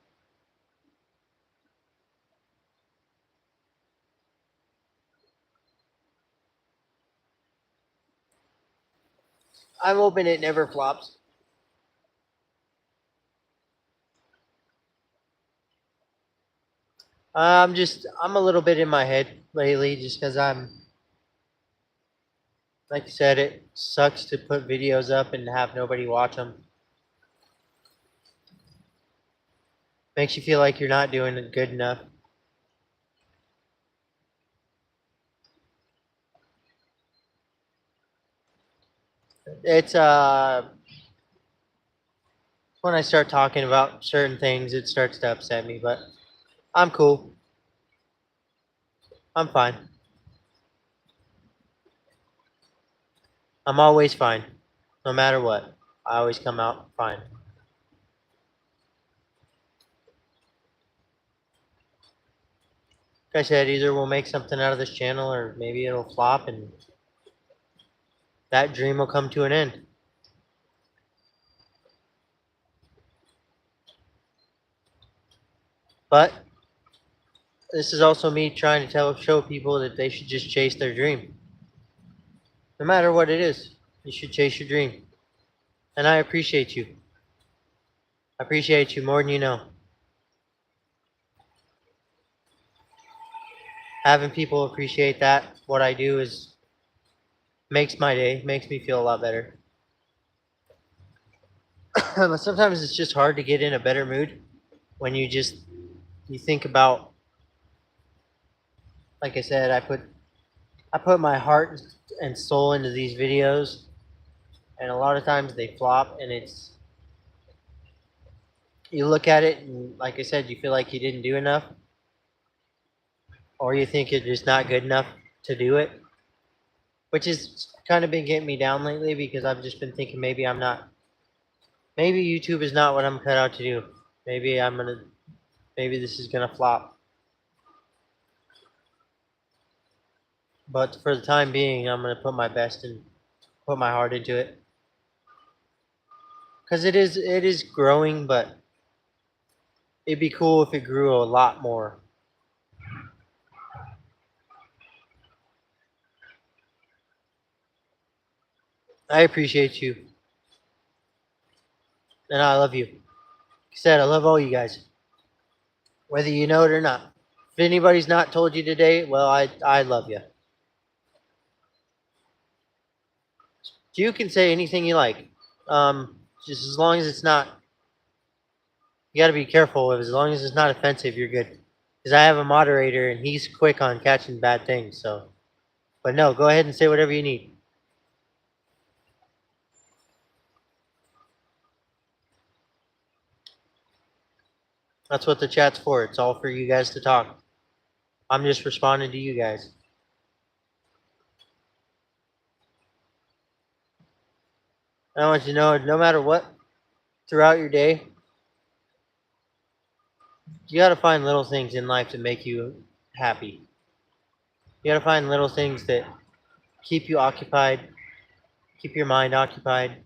I'm hoping it never flops. I'm a little bit in my head lately just because like I said, it sucks to put videos up and have nobody watch them. Makes you feel like you're not doing it good enough. It's when I start talking about certain things, it starts to upset me, but I'm cool. I'm fine. I'm always fine. No matter what. I always come out fine. Like I said, either we'll make something out of this channel or maybe it'll flop and that dream will come to an end. But this is also me trying to show people that they should just chase their dream. No matter what it is, you should chase your dream. And I appreciate you. I appreciate you more than you know. Having people appreciate that, what I do, is makes my day, makes me feel a lot better. But sometimes it's just hard to get in a better mood when you think about, like I said, I put my heart and soul into these videos, and a lot of times they flop, and it's you look at it and, like I said, you feel like you didn't do enough, or you think you're just not good enough to do it, which has kind of been getting me down lately because I've just been thinking maybe YouTube is not what I'm cut out to do. Maybe this is gonna flop. But for the time being, I'm gonna put my best and put my heart into it. Cause it is growing, but it'd be cool if it grew a lot more. I appreciate you, and I love you. Like I said, I love all you guys, whether you know it or not. If anybody's not told you today, well, I love you. You can say anything you like, just as long as it's not. You got to be careful. As long as it's not offensive, you're good. Because I have a moderator and he's quick on catching bad things. So, but no, go ahead and say whatever you need. That's what the chat's for. It's all for you guys to talk. I'm just responding to you guys. I want you to know, no matter what, throughout your day, you got to find little things in life to make you happy. You got to find little things that keep you occupied, keep your mind occupied,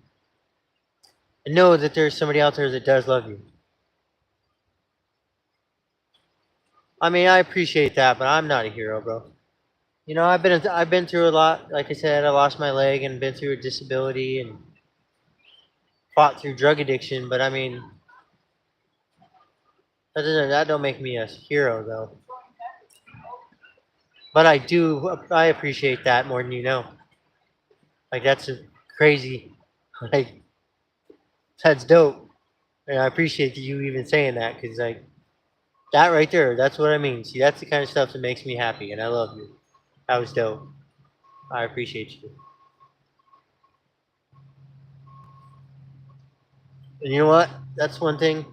and know that there's somebody out there that does love you. I mean, I appreciate that, but I'm not a hero, bro. You know, I've been through a lot. Like I said, I lost my leg and been through a disability and fought through drug addiction. But I mean, that don't make me a hero though. But I appreciate that more than you know. Like that's a crazy, like that's dope, and I appreciate you even saying that because like that right there, that's what I mean. See, that's the kind of stuff that makes me happy, and I love you. That was dope. I appreciate you. And you know what? That's one thing.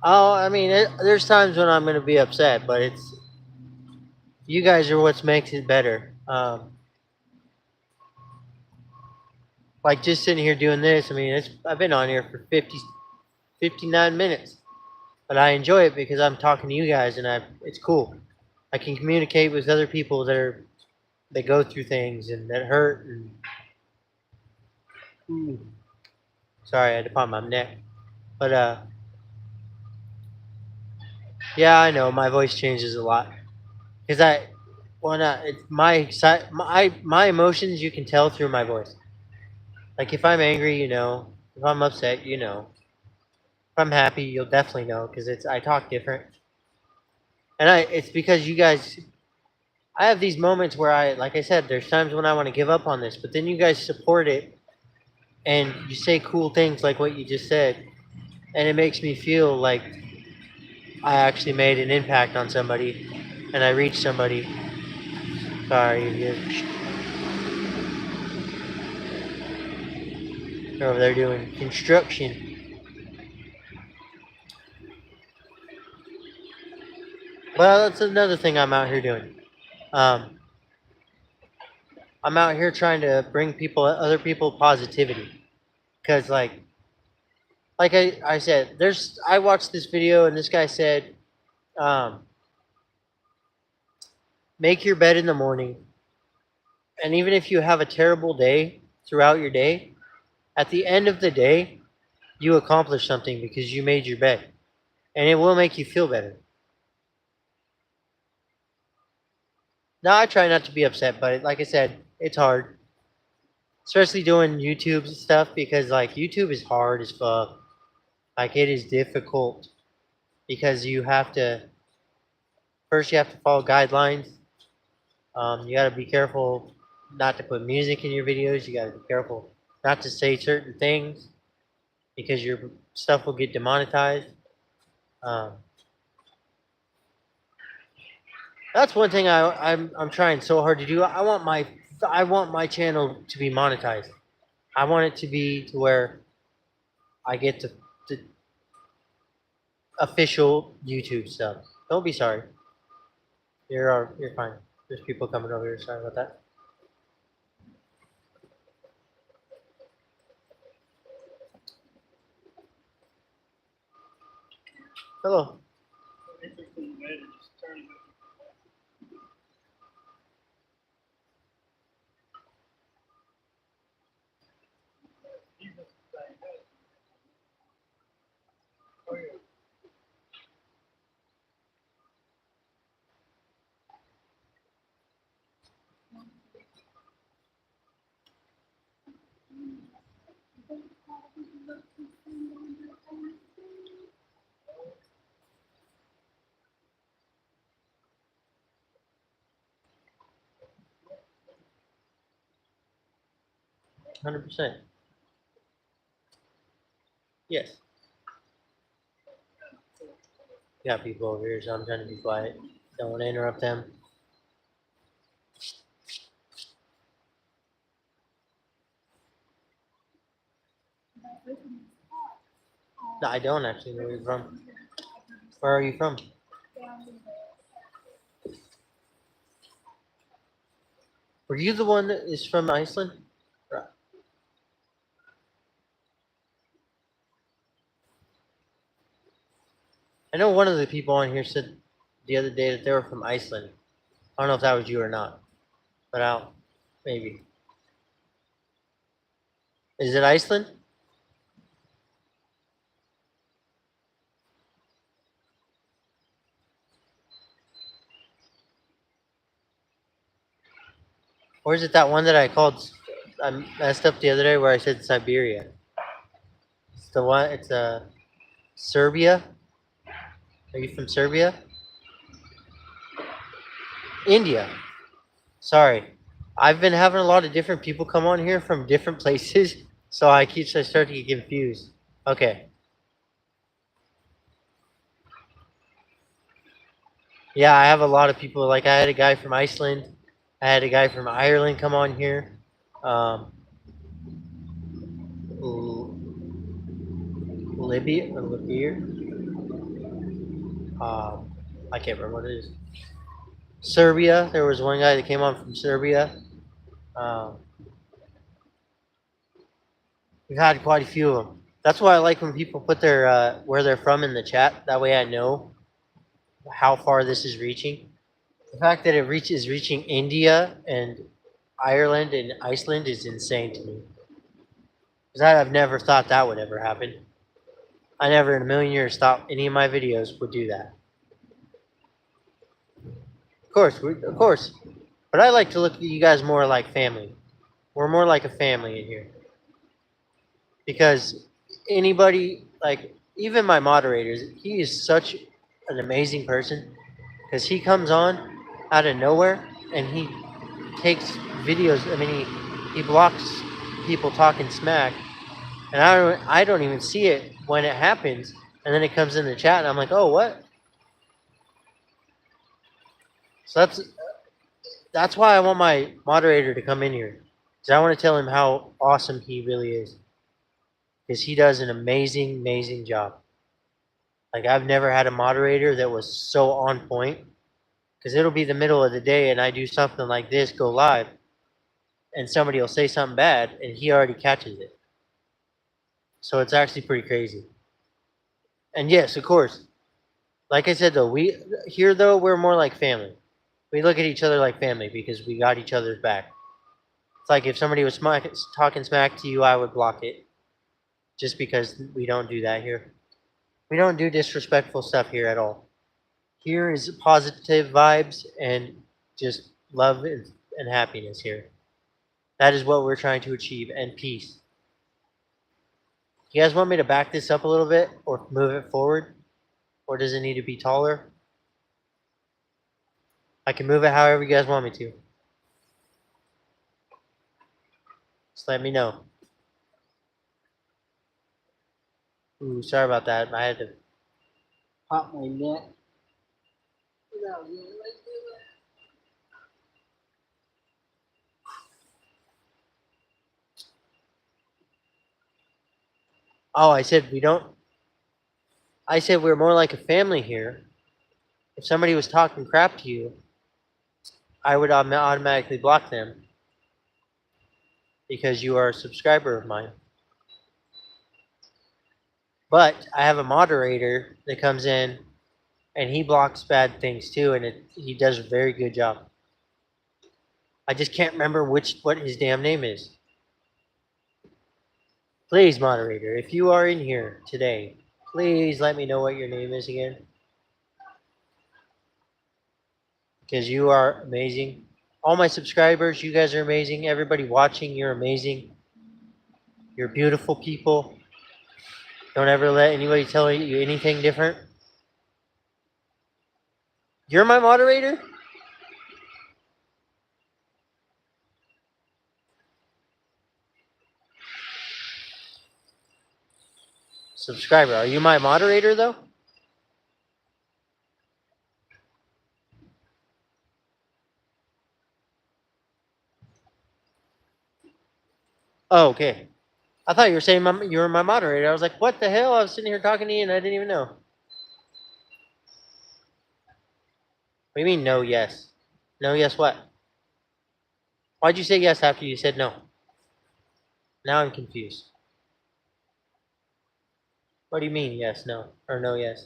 Oh, I mean, there's times when I'm gonna be upset, but it's you guys are what makes it better. Like just sitting here doing this. I mean, I've been on here for 59 minutes, but I enjoy it because I'm talking to you guys, and it's cool. I can communicate with other people that go through things and that hurt. And sorry, I had to pop my neck. But yeah, I know my voice changes a lot because it's my emotions. You can tell through my voice. Like if I'm angry, you know. If I'm upset, you know. If I'm happy, you'll definitely know because I talk different. And it's because you guys. I have these moments where like I said, there's times when I want to give up on this, but then you guys support it and you say cool things like what you just said, and it makes me feel like I actually made an impact on somebody and I reached somebody. Sorry, you're over there doing construction. Well, that's another thing I'm out here doing. Um, I'm out here trying to bring other people positivity. Because, like I said, I watched this video and this guy said, um, make your bed in the morning. And even if you have a terrible day throughout your day, at the end of the day, you accomplished something because you made your bed. And it will make you feel better. Now, I try not to be upset, but like I said, it's hard. Especially doing YouTube stuff because, like, YouTube is hard as fuck. Like, it is difficult because first, you have to follow guidelines. You got to be careful not to put music in your videos. You got to be careful not to say certain things because your stuff will get demonetized. Um, that's one thing I'm trying so hard to do. I want my channel to be monetized. I want it to be to where I get to official YouTube stuff. Don't be sorry. You're fine. There's people coming over here. Sorry about that. Hello. 100%. Yes. Got people over here, so I'm trying to be quiet. Don't want to interrupt them. No, I don't actually know where you're from. Where are you from? Were you the one that is from Iceland? Right. I know one of the people on here said the other day that they were from Iceland. I don't know if that was you or not, but I'll maybe. Is it Iceland? Or is it that one that I messed up the other day where I said Siberia? It's the one, it's Serbia. Are you from Serbia? India. Sorry. I've been having a lot of different people come on here from different places, so I start to get confused. Okay. Yeah, I have a lot of people. Like I had a guy from Iceland. I had a guy from Ireland come on here. Libya. I can't remember what it is. Serbia. There was one guy that came on from Serbia. Um, we've had quite a few of them. That's why I like when people put their where they're from in the chat. That way I know how far this is reaching. The fact that it is reaching India and Ireland and Iceland is insane to me. Because I've never thought that would ever happen. I never in a million years thought any of my videos would do that. Of course. But I like to look at you guys more like family. We're more like a family in here. Because anybody, like, even my moderators, he is such an amazing person. Because he comes on out of nowhere and he takes videos. I mean, he blocks people talking smack. And I don't even see it when it happens. And then it comes in the chat and I'm like, oh, what? So that's why I want my moderator to come in here. Because I want to tell him how awesome he really is. Because he does an amazing, amazing job. Like, I've never had a moderator that was so on point. Because it'll be the middle of the day and I do something like this, go live, and somebody will say something bad and he already catches it. So it's actually pretty crazy. And yes, of course, like I said, though, we're more like family. We look at each other like family because we got each other's back. It's like if somebody was talking smack to you, I would block it. Just because we don't do that here. We don't do disrespectful stuff here at all. Here is positive vibes and just love and happiness here. That is what we're trying to achieve, and peace. You guys want me to back this up a little bit or move it forward? Or does it need to be taller? I can move it however you guys want me to. Just let me know. Ooh, sorry about that. I had to pop my neck. Oh, I said we're more like a family here. If somebody was talking crap to you, I would automatically block them because you are a subscriber of mine. But I have a moderator that comes in and he blocks bad things too, and he does a very good job. I just can't remember what his damn name is. Please, moderator, if you are in here today, please let me know what your name is again. Because you are amazing. All my subscribers, you guys are amazing. Everybody watching, you're amazing. You're beautiful people. Don't ever let anybody tell you anything different. You're my moderator? Subscriber, are you my moderator though? Oh, okay. I thought you were saying you were my moderator. I was like, what the hell? I was sitting here talking to you and I didn't even know. What do you mean, no, yes? No, yes, what? Why'd you say yes after you said no? Now I'm confused. What do you mean, yes, no? Or no, yes?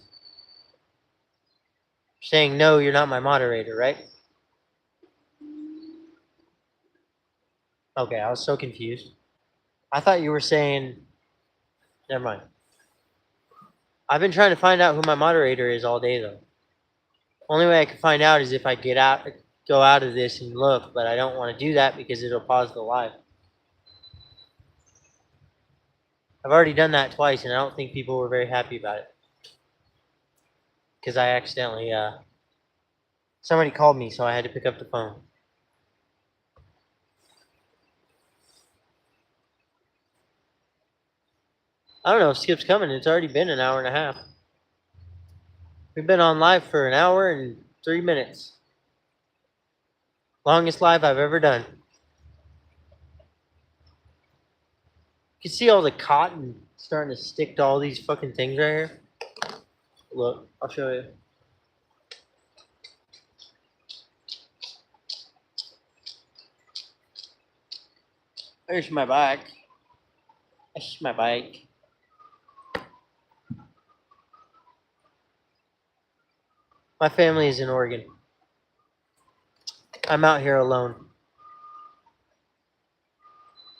You're saying no, you're not my moderator, right? Okay, I was so confused. I thought you were saying... Never mind. I've been trying to find out who my moderator is all day, though. Only way I can find out is if I go out of this and look, but I don't want to do that because it'll pause the live. I've already done that twice, and I don't think people were very happy about it. Because I accidentally, somebody called me, so I had to pick up the phone. I don't know if Skip's coming. It's already been an hour and a half. We've been on live for an hour and 3 minutes. Longest live I've ever done. You can see all the cotton starting to stick to all these fucking things right here. Look, I'll show you. There's my bike. That's my bike. My family is in Oregon. I'm out here alone.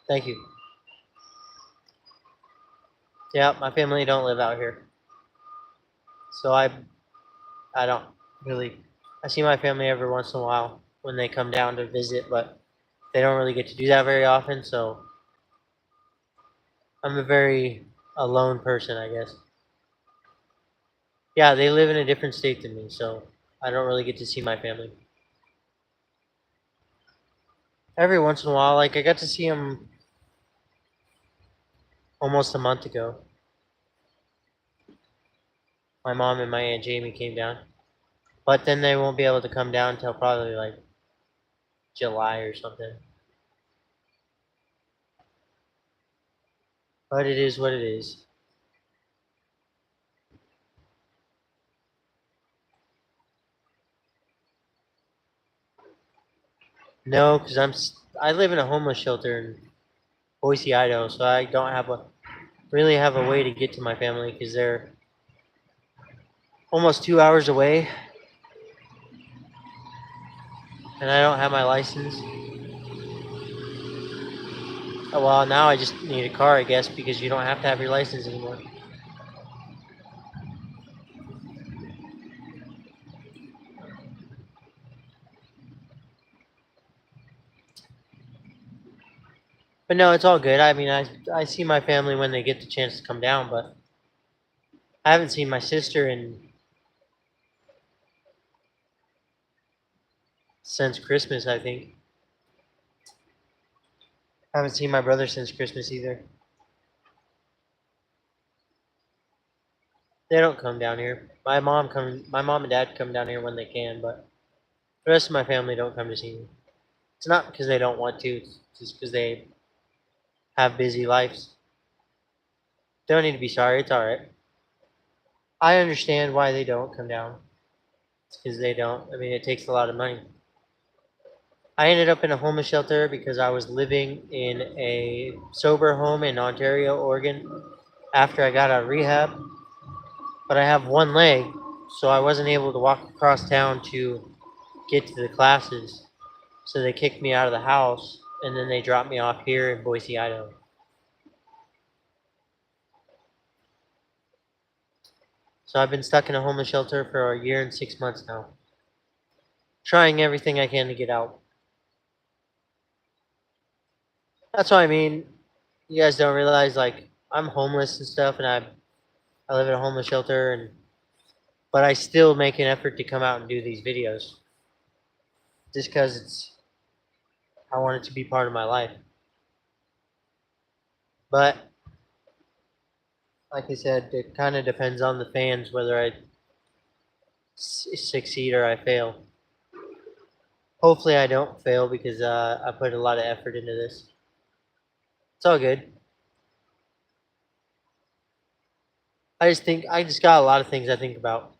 Thank you. Yeah, my family don't live out here. So I don't really I see my family every once in a while when they come down to visit, but they don't really get to do that very often, so I'm a very alone person, I guess. Yeah, they live in a different state than me, so I don't really get to see my family. Every once in a while, like I got to see them almost a month ago. My mom and my aunt Jamie came down, but then they won't be able to come down until probably like July or something. But it is what it is. No, because I live in a homeless shelter in Boise, Idaho, so I don't have a really have a way to get to my family because they're almost 2 hours away, and I don't have my license. Oh, well, now I just need a car, I guess, because you don't have to have your license anymore. But no, it's all good. I mean, I see my family when they get the chance to come down, but I haven't seen my sister in since Christmas, I think. I haven't seen my brother since Christmas either. They don't come down here. My mom and dad come down here when they can, but the rest of my family don't come to see me. It's not because they don't want to, it's just because they have busy lives. They don't need to be sorry, it's alright. I understand why they don't come down. It's because they don't. I mean, it takes a lot of money. I ended up in a homeless shelter because I was living in a sober home in Ontario, Oregon after I got out of rehab. But I have one leg, so I wasn't able to walk across town to get to the classes. So they kicked me out of the house and then they dropped me off here in Boise, Idaho. So I've been stuck in a homeless shelter for a year and 6 months now, trying everything I can to get out. That's what I mean. You guys don't realize, like, I'm homeless and stuff, and I live in a homeless shelter, and but I still make an effort to come out and do these videos, just because I want it to be part of my life. But like I said, it kind of depends on the fans whether I succeed or I fail. Hopefully, I don't fail because I put a lot of effort into this. It's all good. I just got a lot of things I think about.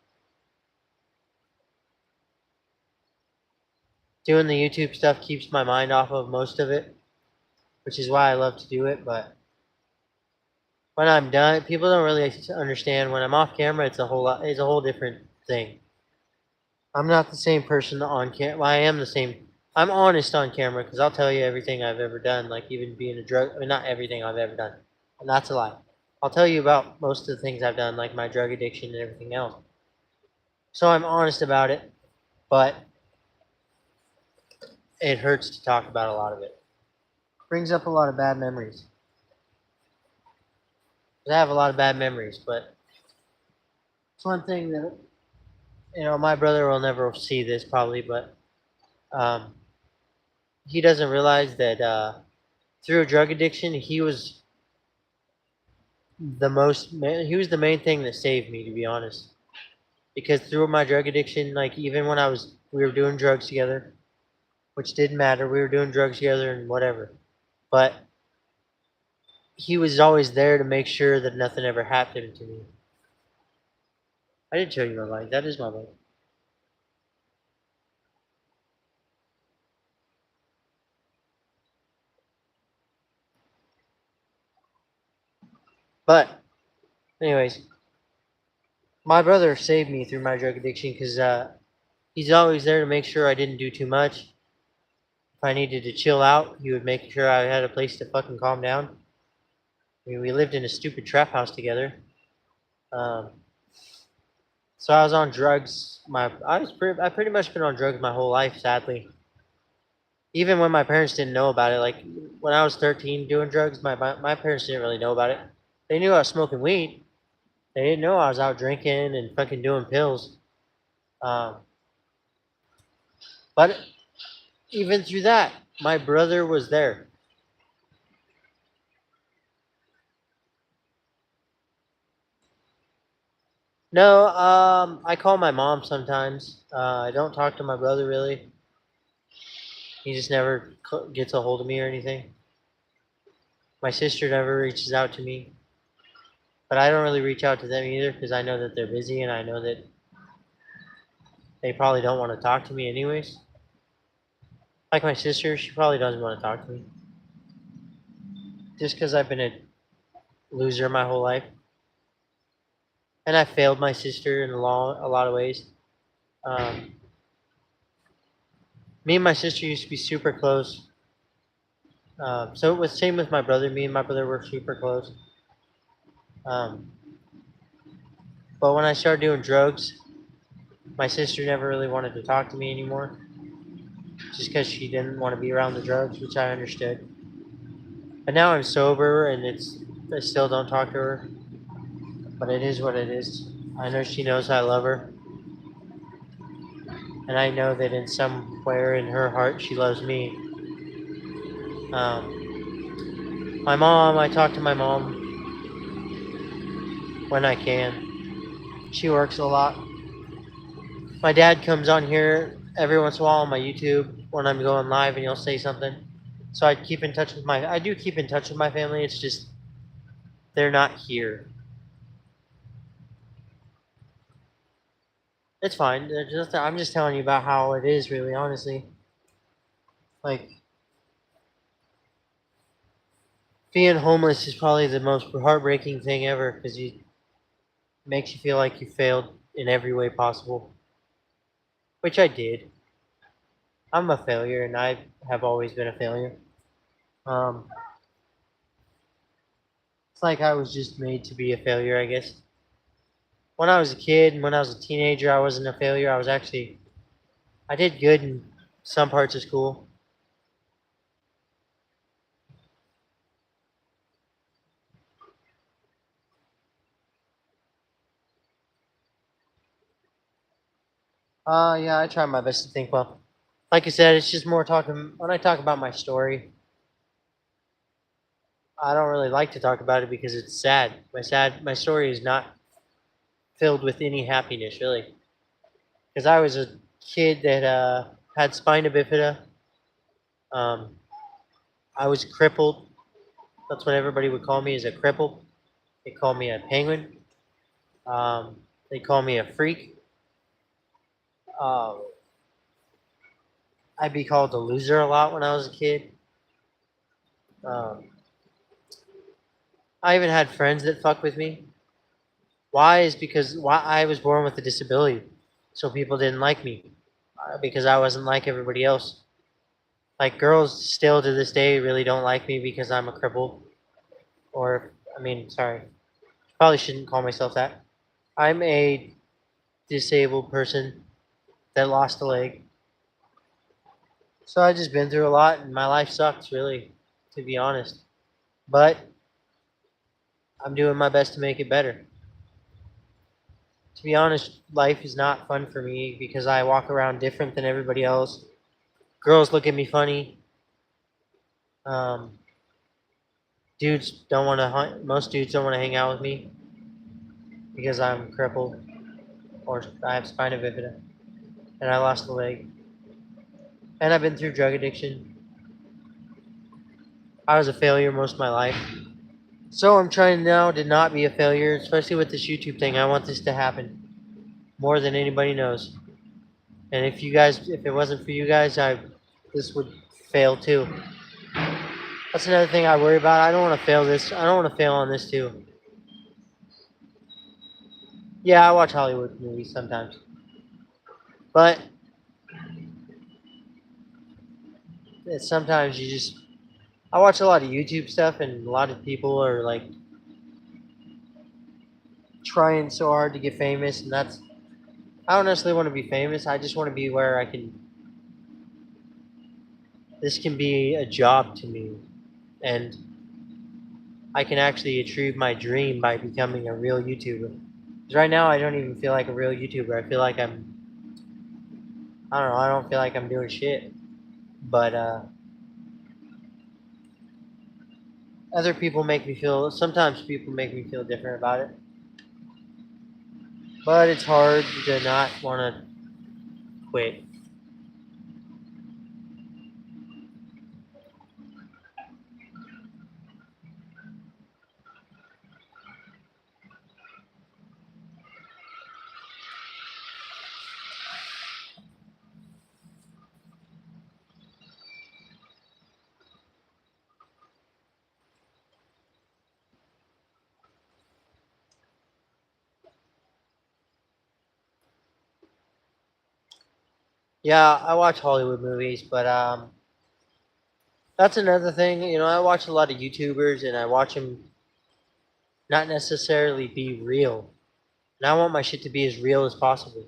Doing the YouTube stuff keeps my mind off of most of it, which is why I love to do it. But when I'm done, people don't really understand. When I'm off camera, it's a whole different thing. I'm not the same person on camera. Well, I am the same. I'm honest on camera because I'll tell you everything I've ever done, like even being a drug. I mean, not everything I've ever done, and that's a lie. I'll tell you about most of the things I've done, like my drug addiction and everything else. So I'm honest about it, but it hurts to talk about a lot of it. Brings up a lot of bad memories. I have a lot of bad memories, but it's one thing that my brother will never see this probably, but um, he doesn't realize that through drug addiction, he was the main thing that saved me, to be honest. Because through my drug addiction, like even when we were doing drugs together, which didn't matter, we were doing drugs together and whatever. But he was always there to make sure that nothing ever happened to me. I didn't show you my bike. That is my bike. But, anyways, my brother saved me through my drug addiction because he's always there to make sure I didn't do too much. If I needed to chill out, he would make sure I had a place to fucking calm down. I mean, we lived in a stupid trap house together. Um, so I was on drugs. I pretty much been on drugs my whole life, sadly. Even when my parents didn't know about it, like when I was 13 doing drugs, my parents didn't really know about it. They knew I was smoking weed. They didn't know I was out drinking and fucking doing pills. Um, but even through that, my brother was there. No, I call my mom sometimes. I don't talk to my brother really. He just never gets a hold of me or anything. My sister never reaches out to me, but I don't really reach out to them either because I know that they're busy and I know that they probably don't want to talk to me anyways. Like my sister, she probably doesn't want to talk to me just because I've been a loser my whole life, and I failed my sister in a lot of ways. Um, Me and my sister used to be super close. So it was same with my brother. Me and my brother were super close. Um, but when I started doing drugs, my sister never really wanted to talk to me anymore, just because she didn't want to be around the drugs, which I understood. But now I'm sober, and I still don't talk to her. But it is what it is. I know she knows I love her, and I know that in somewhere in her heart she loves me. My mom, I talk to my mom when I can. She works a lot. My dad comes on here every once in a while on my YouTube when I'm going live, and he'll say something. So I do keep in touch with my family. It's just they're not here. It's fine. I'm just telling you about how it is, really, honestly. Like being homeless is probably the most heartbreaking thing ever because you makes you feel like you failed in every way possible, which I did. I'm a failure, and I have always been a failure. Um, it's like I was just made to be a failure, I guess. When I was a kid and when I was a teenager, I wasn't a failure. I did good in some parts of school. Yeah, I try my best to think well. Like I said, it's just more talking when I talk about my story. I don't really like to talk about it because it's sad. My story is not filled with any happiness, really. Because I was a kid that had spina bifida. Um, I was crippled. That's what everybody would call me, is a cripple. They call me a penguin. Um, they call me a freak. Uh, I'd be called a loser a lot when I was a kid. Um, I even had friends that fuck with me. Why is because why I was born with a disability, so people didn't like me because I wasn't like everybody else. Like girls still to this day really don't like me because I'm a cripple. Or I mean, sorry, probably shouldn't call myself that. I'm a disabled person that lost a leg. So I just been through a lot, and my life sucks really, to be honest. But I'm doing my best to make it better. To be honest, life is not fun for me because I walk around different than everybody else. Girls look at me funny. Um, dudes don't want to hunt. Most dudes don't want to hang out with me because I'm crippled or I have spina bifida and I lost a leg. And I've been through drug addiction. I was a failure most of my life. So I'm trying now to not be a failure, especially with this YouTube thing. I want this to happen more than anybody knows. And if it wasn't for you guys, this would fail too. That's another thing I worry about. I don't want to fail this. I don't want to fail on this too. Yeah, I watch Hollywood movies sometimes. But sometimes you just, I watch a lot of YouTube stuff, and a lot of people are like trying so hard to get famous, and I don't necessarily want to be famous. I just want to be where this can be a job to me, and I can actually achieve my dream by becoming a real YouTuber. 'Cause right now, I don't even feel like a real YouTuber. I feel like I don't know, I don't feel like I'm doing shit. But sometimes people make me feel different about it. But it's hard to not want to quit. Yeah, I watch Hollywood movies, but that's another thing. I watch a lot of YouTubers, and I watch them not necessarily be real. And I want my shit to be as real as possible.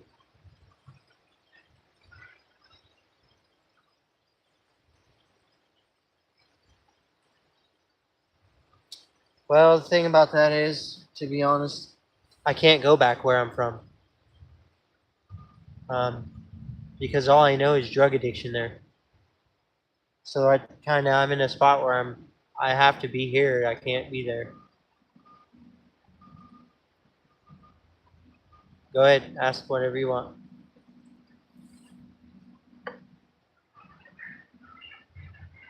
Well, the thing about that is, to be honest, I can't go back where I'm from, um, because all I know is drug addiction there. So I'm in a spot where I have to be here. I can't be there. Go ahead, ask whatever you want.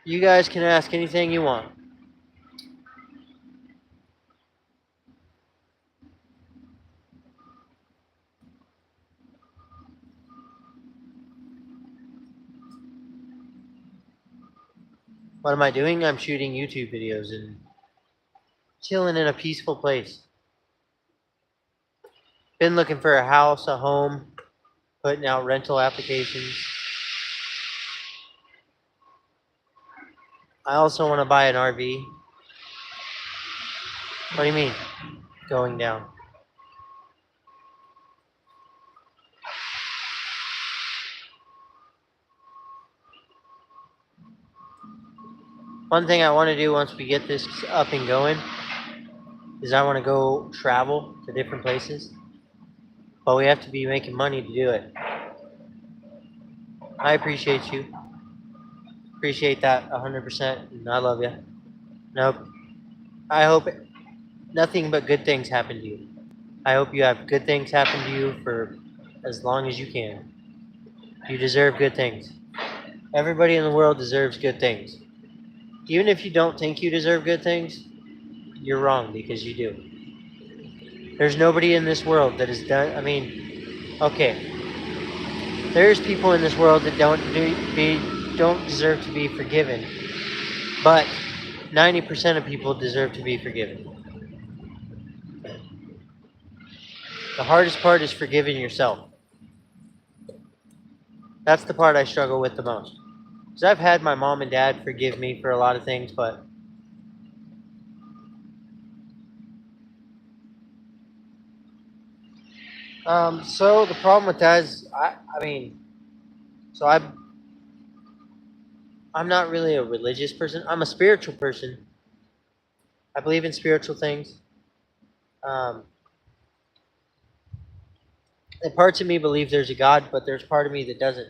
You guys can ask anything you want. What am I doing? I'm shooting YouTube videos and chilling in a peaceful place. Been looking for a house, a home, putting out rental applications. I also want to buy an RV. What do you mean? Going down. One thing I want to do once we get this up and going is I want to go travel to different places. But we have to be making money to do it. I appreciate you. Appreciate that 100%. And I love you. Nope. I hope nothing but good things happen to you. I hope you have good things happen to you for as long as you can. You deserve good things. Everybody in the world deserves good things. Even if you don't think you deserve good things, you're wrong because you do. There's nobody in this world that has done. I mean, okay, there's people in this world that don't deserve to be forgiven, but 90% of people deserve to be forgiven. The hardest part is forgiving yourself. That's the part I struggle with the most. Because I've had my mom and dad forgive me for a lot of things, but so the problem with that is, I mean, so I'm not really a religious person. I'm a spiritual person. I believe in spiritual things. Um, and parts of me believe there's a God, but there's part of me that doesn't.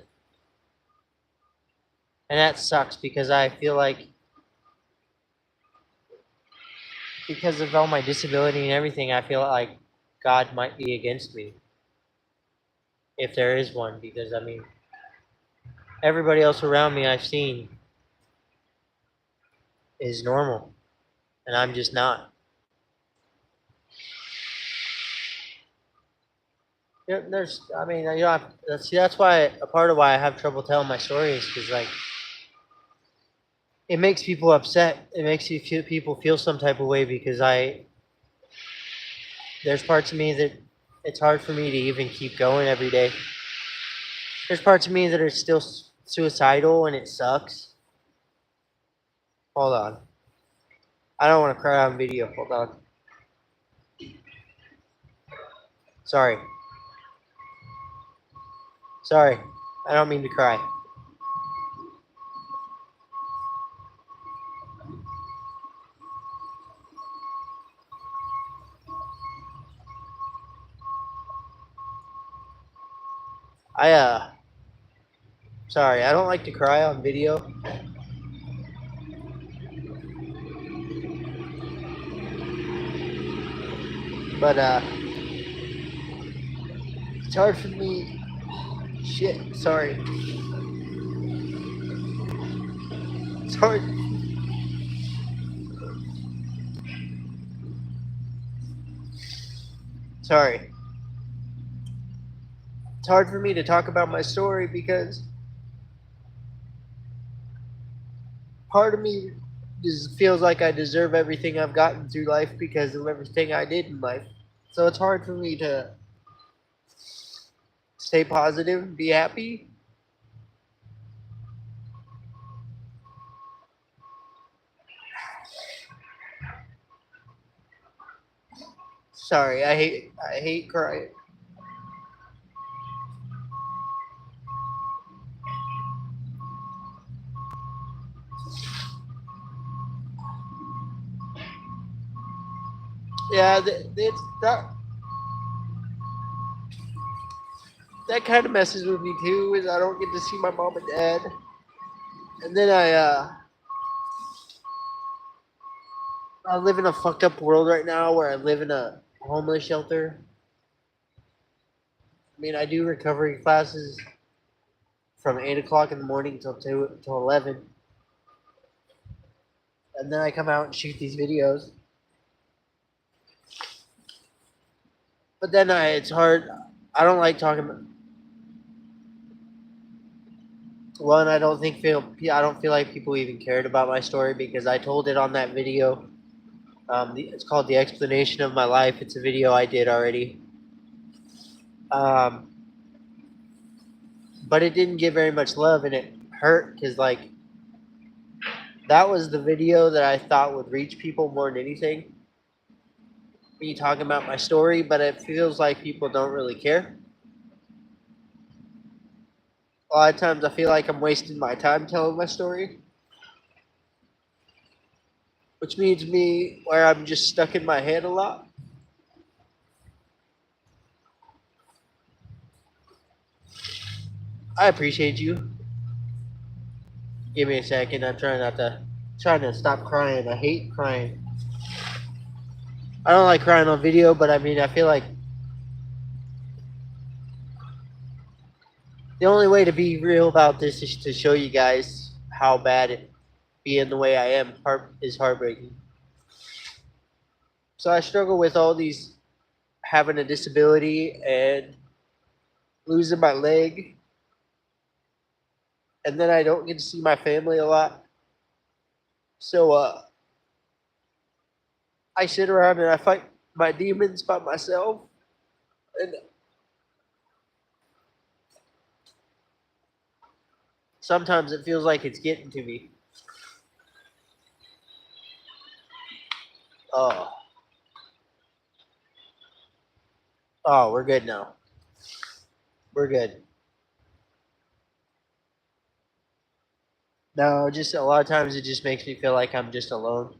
And that sucks because I feel like because of all my disability and everything, I feel like God might be against me if there is one. Because I mean, everybody else around me I've seen is normal, and I'm just not. I mean, that's why a part of why I have trouble telling my stories because like it makes people upset. It makes people feel some type of way because there's parts of me that it's hard for me to even keep going every day. There's parts of me that are still suicidal and it sucks. Hold on. I don't want to cry on video. Hold on. Sorry. Sorry. I don't mean to cry. Sorry, I don't like to cry on video. But, it's hard for me. Shit, sorry. It's hard. Sorry. It's hard for me to talk about my story because part of me just feels like I deserve everything I've gotten through life because of everything I did in life. So it's hard for me to stay positive, be happy. Sorry, I hate crying. Yeah, that kind of messes with me too. Is I don't get to see my mom and dad, and then I live in a fucked up world right now where I live in a homeless shelter. I mean, I do recovery classes from 8 o'clock in the morning till 11, and then I come out and shoot these videos. But then it's hard. I don't like talking about. One, I don't feel like people even cared about my story because I told it on that video. It's called The Explanation of My Life. It's a video I did already. Um, but it didn't get very much love and it hurt because, like, that was the video that I thought would reach people more than anything. Me talking about my story, but it feels like people don't really care. A lot of times I feel like I'm wasting my time telling my story, which means me where I'm just stuck in my head a lot. I appreciate you. Give me a second. I'm trying to stop crying. I hate crying. I don't like crying on video, but I mean, I feel like the only way to be real about this is to show you guys how bad it being the way I am is heartbreaking. So I struggle with all these having a disability and losing my leg, and then I don't get to see my family a lot. So I sit around and I fight my demons by myself, and sometimes it feels like it's getting to me. Oh, oh, we're good now. We're good. No, just a lot of times it just makes me feel like I'm just alone.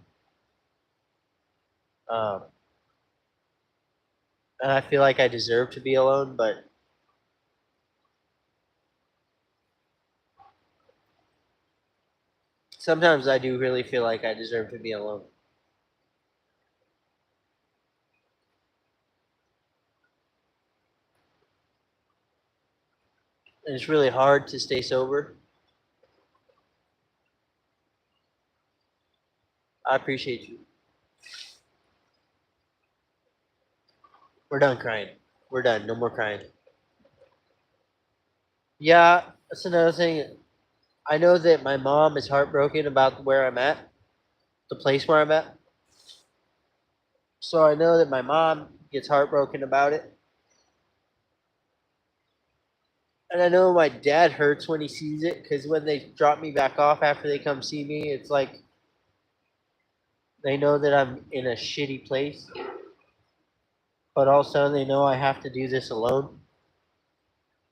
Um, and I feel like I deserve to be alone, but sometimes I do really feel like I deserve to be alone. And it's really hard to stay sober. I appreciate you. We're done crying. We're done. No more crying. Yeah, that's another thing. I know that my mom is heartbroken about where I'm at, the place where I'm at. So I know that my mom gets heartbroken about it. And I know my dad hurts when he sees it because when they drop me back off after they come see me, it's like They know that I'm in a shitty place, but also they know I have to do this alone.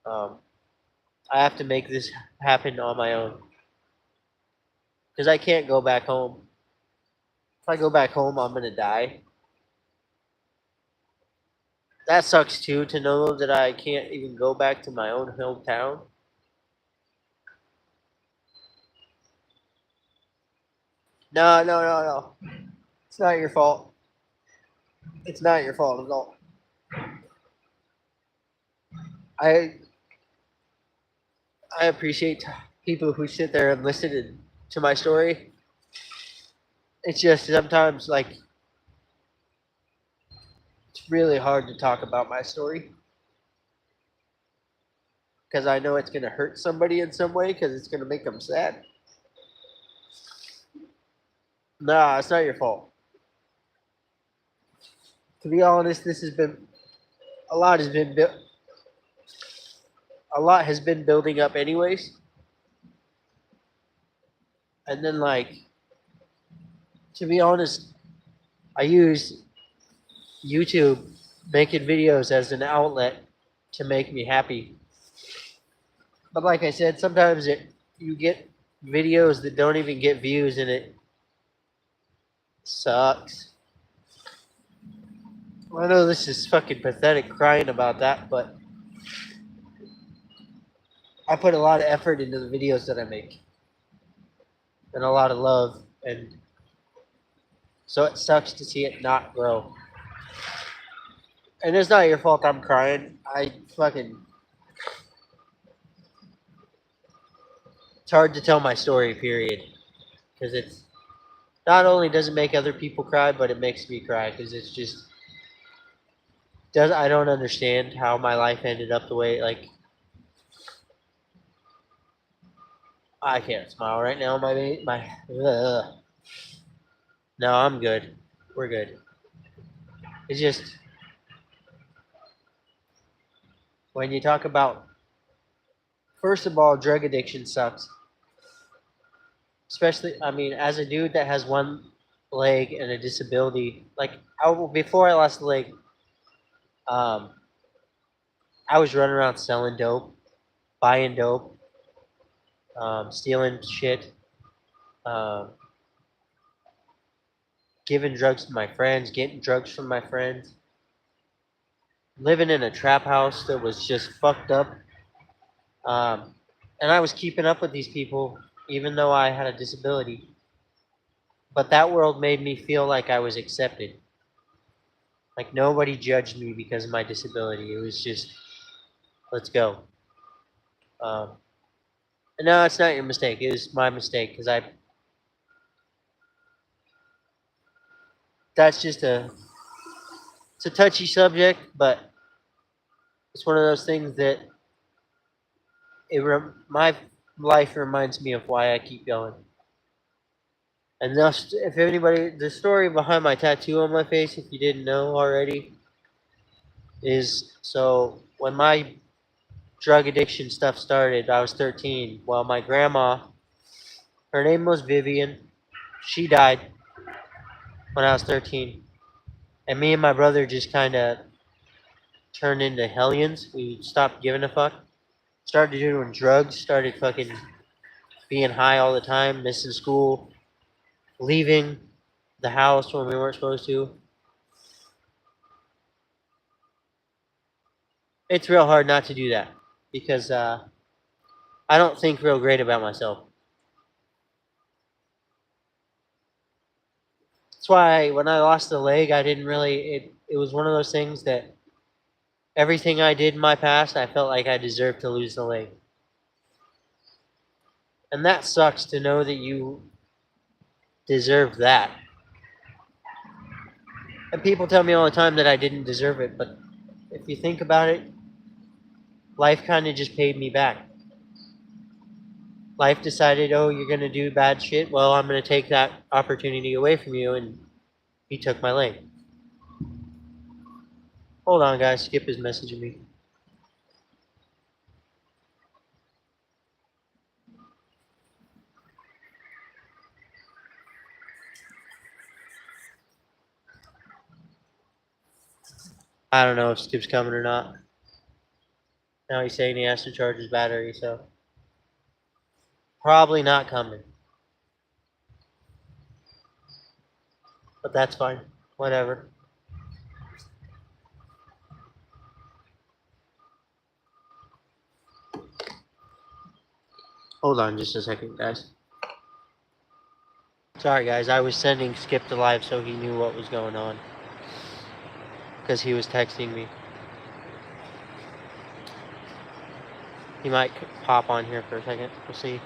Um, I have to make this happen on my own because I can't go back home. If I go back home, I'm gonna die. That sucks too, to know that I can't even go back to my own hometown. No, no, no, no. It's not your fault. It's not your fault at all. I I appreciate people who sit there and listen to my story. It's just sometimes like it's really hard to talk about my story because I know it's gonna hurt somebody in some way because it's gonna make them sad. Nah, it's not your fault. To be honest, this has been a lot has been a lot has been building up anyways, and then like to be honest, I use YouTube making videos as an outlet to make me happy. But like I said, sometimes you get videos that don't even get views and it sucks. I know this is fucking pathetic crying about that, but I put a lot of effort into the videos that I make and a lot of love, and so it sucks to see it not grow. And it's not your fault I'm crying. It's hard to tell my story, period. Because it's not only does it make other people cry, but it makes me cry because it's just does I don't understand how my life ended up the way like I can't smile right now. My no, I'm good. We're good. It's just when you talk about first of all, drug addiction sucks. Especially, I mean, as a dude that has one leg and a disability, like before I lost the leg, um, I was running around selling dope, buying dope, stealing shit, um, giving drugs to my friends, getting drugs from my friends, living in a trap house that was just fucked up. Um, and I was keeping up with these people even though I had a disability. But that world made me feel like I was accepted. Like nobody judged me because of my disability. It was just, let's go. Um, no, it's not your mistake. It was my mistake because that's just it's a touchy subject, but it's one of those things that my life reminds me of why I keep going. And thus, if anybody, the story behind my tattoo on my face, if you didn't know already, is so when my drug addiction stuff started, I was 13. Well, my grandma, her name was Vivian, she died when I was 13. And me and my brother just kind of turned into hellions. We stopped giving a fuck. Started doing drugs, started fucking being high all the time, missing school, leaving the house when we weren't supposed to. It's real hard not to do that because I don't think real great about myself. That's why when I lost the leg, I didn't really. It was one of those things that everything I did in my past, I felt like I deserved to lose the leg. And that sucks to know that you deserve that. And people tell me all the time that I didn't deserve it, but if you think about it, life kind of just paid me back. Life decided, oh, you're going to do bad shit. Well, I'm going to take that opportunity away from you, and he took my leg. Hold on, guys. Skip is messaging me. I don't know if Skip's coming or not. Now he's saying he has to charge his battery, so probably not coming. But that's fine. Whatever. Hold on just a second, guys. Sorry, guys. I was sending Skip to live so he knew what was going on. Because he was texting me. He might pop on here for a second. We'll see.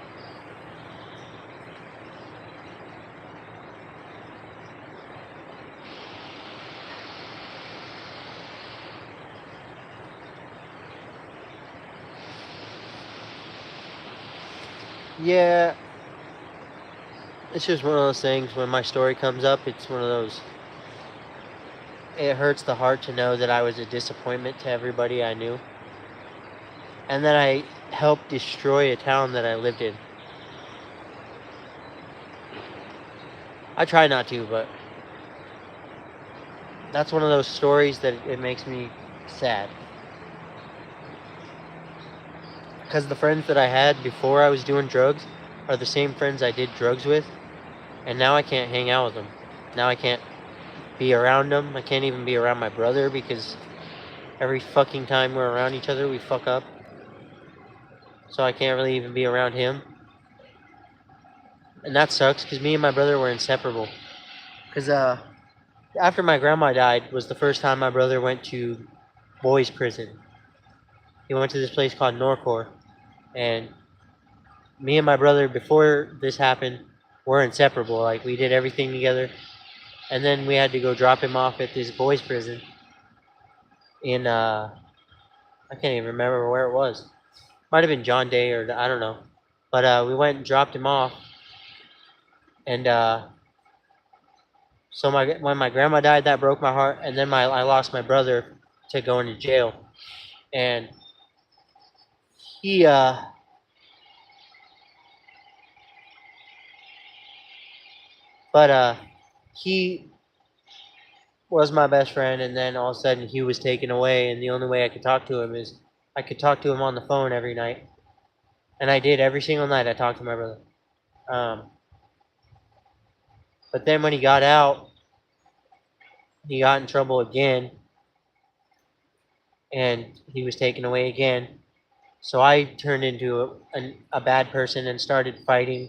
Yeah. It's just one of those things when my story comes up, it's one of those. It hurts the heart to know that I was a disappointment to everybody I knew. And that I helped destroy a town that I lived in. I try not to, but that's one of those stories that it makes me sad. Because the friends that I had before I was doing drugs are the same friends I did drugs with. And now I can't hang out with them. Now I can't be around them. I can't even be around my brother because every fucking time we're around each other, we fuck up. So I can't really even be around him. And that sucks because me and my brother were inseparable. Because after my grandma died was the first time my brother went to boys' prison. He went to this place called Norcor. And me and my brother, before this happened, were inseparable. Like, we did everything together. And then we had to go drop him off at this boys' prison in, I can't even remember where it was. Might have been John Day or I don't know. But we went and dropped him off. And so when my grandma died, that broke my heart. And then I lost my brother to going to jail. And he he was my best friend, and then all of a sudden he was taken away, and the only way I could talk to him is I could talk to him on the phone every night. And I did every single night. I talked to my brother. But then when he got out, he got in trouble again, and he was taken away again. So I turned into a bad person and started fighting.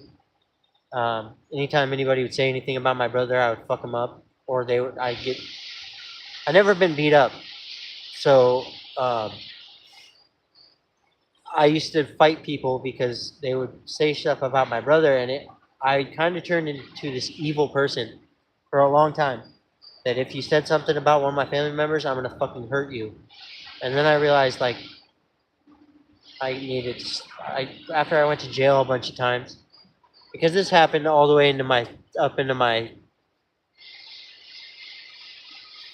Anytime anybody would say anything about my brother, I would fuck him up, or I never been beat up. So I used to fight people because they would say stuff about my brother, and I kind of turned into this evil person for a long time. That if you said something about one of my family members, I'm gonna fucking hurt you. And then I realized, like, after I went to jail a bunch of times, because this happened all the way into my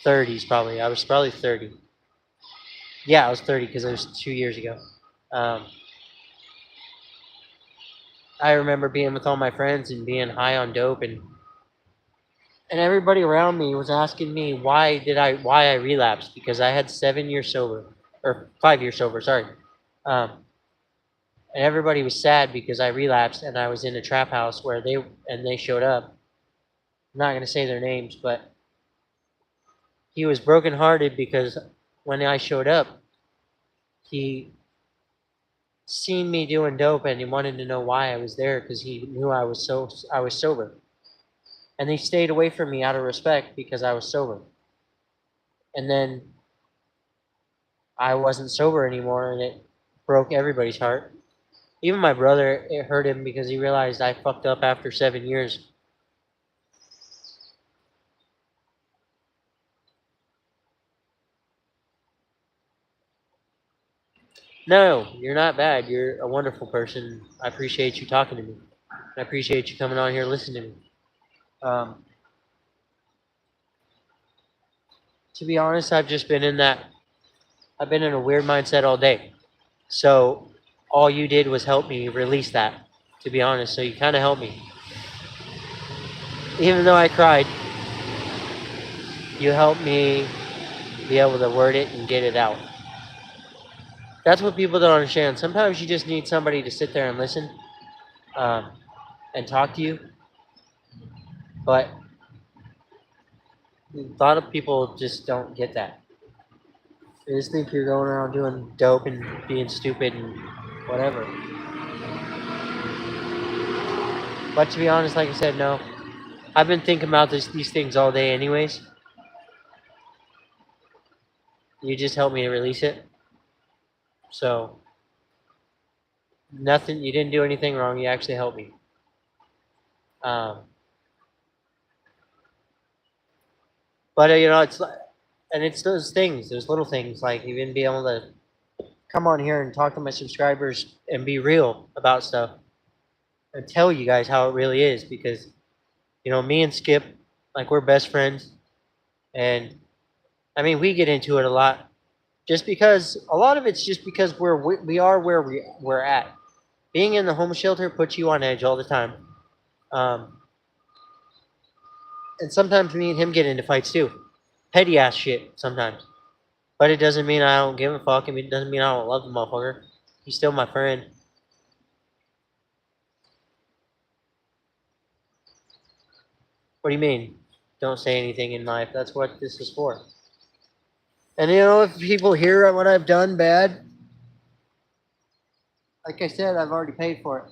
30s probably. I was probably 30. Yeah, I was 30 because it was 2 years ago. I remember being with all my friends and being high on dope, and everybody around me was asking me why I relapsed, because I had 7 years sober, or 5 years sober, sorry. And everybody was sad because I relapsed, and I was in a trap house where they showed up. I'm not gonna say their names, but he was brokenhearted because when I showed up, he seen me doing dope and he wanted to know why I was there because he knew I was sober. And they stayed away from me out of respect because I was sober. And then I wasn't sober anymore, and it broke everybody's heart. Even my brother, it hurt him because he realized I fucked up after 7 years. No, you're not bad. You're a wonderful person. I appreciate you talking to me. I appreciate you coming on here listening to me. To be honest, I've been in a weird mindset all day. So all you did was help me release that, to be honest. So you kind of helped me. Even though I cried, you helped me be able to word it and get it out. That's what people don't understand. Sometimes you just need somebody to sit there and listen, um, and talk to you. But a lot of people just don't get that. They just think you're going around doing dope and being stupid and whatever. But to be honest, like I said, no. I've been thinking about these things all day anyways. You just helped me to release it. So, nothing, you didn't do anything wrong. You actually helped me. Um, but, it's those things, those little things, like even being able to come on here and talk to my subscribers and be real about stuff and tell you guys how it really is because, me and Skip, like, we're best friends. And, I mean, we get into it a lot just because, a lot of it's just because we are where we're at. Being in the home shelter puts you on edge all the time. Um, and sometimes me and him get into fights too. Petty ass shit sometimes. But it doesn't mean I don't give a fuck. It doesn't mean I don't love the motherfucker. He's still my friend. What do you mean? Don't say anything in life. That's what this is for. And if people hear what I've done bad, like I said, I've already paid for it.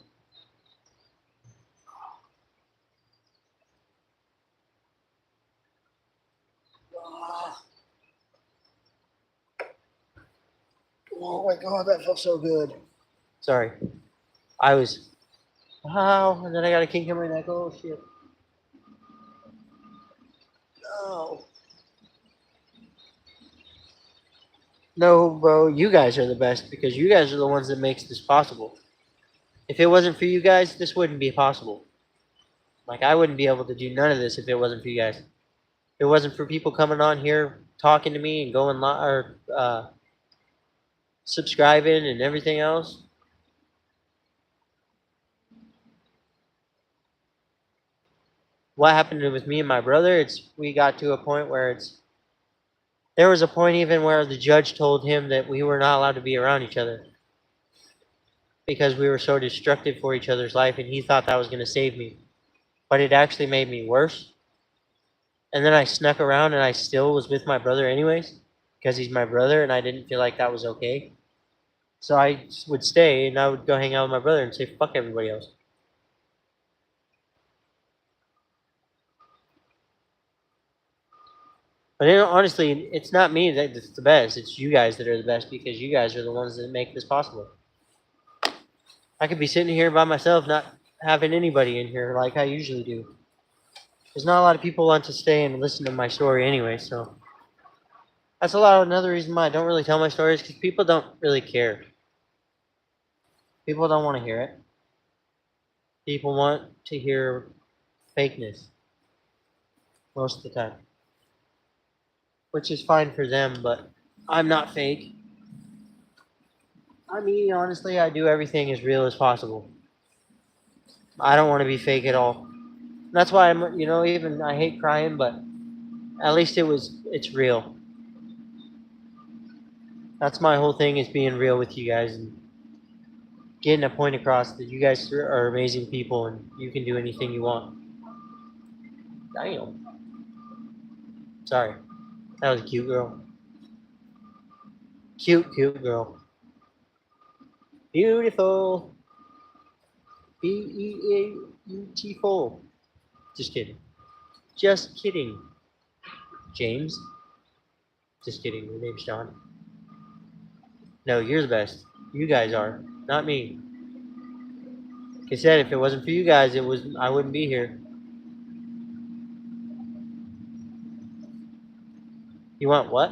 Oh my god, that felt so good. Sorry. I was, wow, and then I got a kink in my neck. Oh shit. No. No, bro, you guys are the best because you guys are the ones that makes this possible. If it wasn't for you guys, this wouldn't be possible. Like, I wouldn't be able to do none of this if it wasn't for you guys. If it wasn't for people coming on here, talking to me and going or subscribing and everything else. What happened with me and my brother, we got to a point where there was a point even where the judge told him that we were not allowed to be around each other because we were so destructive for each other's life, and he thought that was going to save me. But it actually made me worse. And then I snuck around and I still was with my brother anyways because he's my brother, and I didn't feel like that was okay. So I would stay and I would go hang out with my brother and say fuck everybody else. But honestly, it's not me that's the best. It's you guys that are the best because you guys are the ones that make this possible. I could be sitting here by myself, not having anybody in here like I usually do. There's not a lot of people want to stay and listen to my story anyway, so that's another reason why I don't really tell my stories because people don't really care. People don't want to hear it. People want to hear fakeness most of the time, which is fine for them, but I'm not fake. I mean, honestly, I do everything as real as possible. I don't want to be fake at all. That's why even I hate crying, but at least it's real. That's my whole thing is being real with you guys and getting a point across that you guys are amazing people and you can do anything you want. Damn. Sorry. That was a cute girl. Cute girl. Beautiful. Beautiful. Just kidding. Just kidding. James. Just kidding. Your name's John. No, you're the best. You guys are. Not me. Like I said, if it wasn't for you guys, I wouldn't be here. You want what?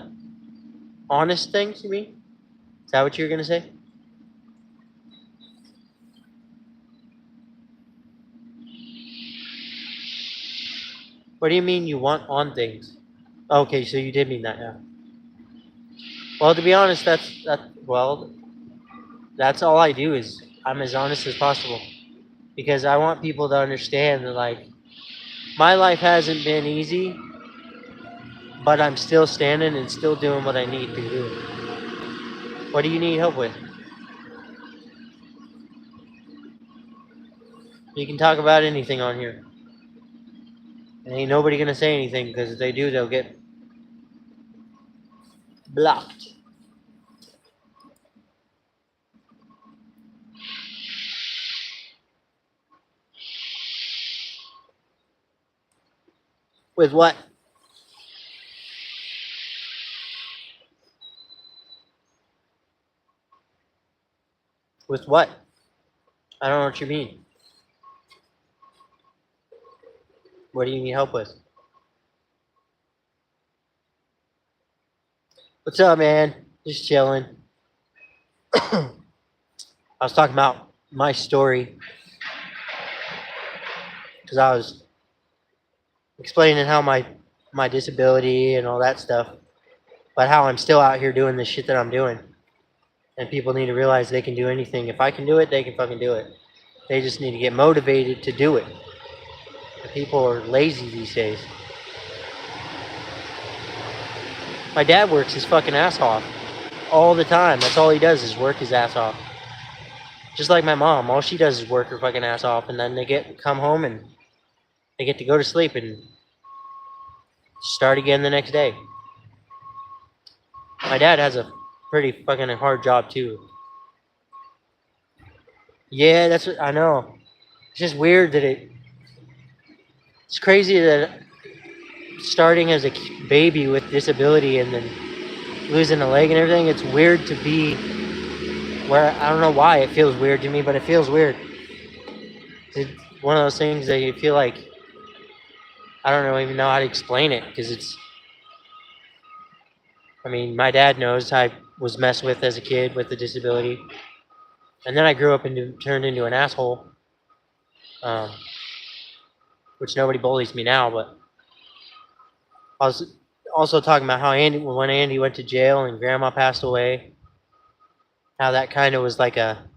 Honest things, you mean? Is that what you were gonna say? What do you mean you want on things? Okay, so you did mean that, yeah. Well, to be honest, that's all I do is I'm as honest as possible. Because I want people to understand that, like, my life hasn't been easy, but I'm still standing and still doing what I need to do. What do you need help with? You can talk about anything on here. And ain't nobody gonna say anything, because if they do, they'll get blocked. With what? With what? I don't know what you mean. What do you need help with? What's up, man? Just chilling. I was talking about my story because I was explaining how my disability and all that stuff, but how I'm still out here doing the shit that I'm doing. And people need to realize they can do anything. If I can do it, they can fucking do it. They just need to get motivated to do it. And people are lazy these days. My dad works his fucking ass off all the time. That's all he does is work his ass off. Just like my mom, all she does is work her fucking ass off, and then they come home and they get to go to sleep and start again the next day. My dad has a pretty fucking hard job too. Yeah, that's what I know. It's just weird that it's crazy that starting as a baby with disability and then losing a leg and everything, it's weird to be where, I don't know why it feels weird to me, but it feels weird. It's one of those things that you feel like, I don't even know how to explain it, because I mean, my dad knows I was messed with as a kid with a disability. And then I grew up and turned into an asshole. Which nobody bullies me now, but I was also talking about how when Andy went to jail and Grandma passed away, how that kind of was like a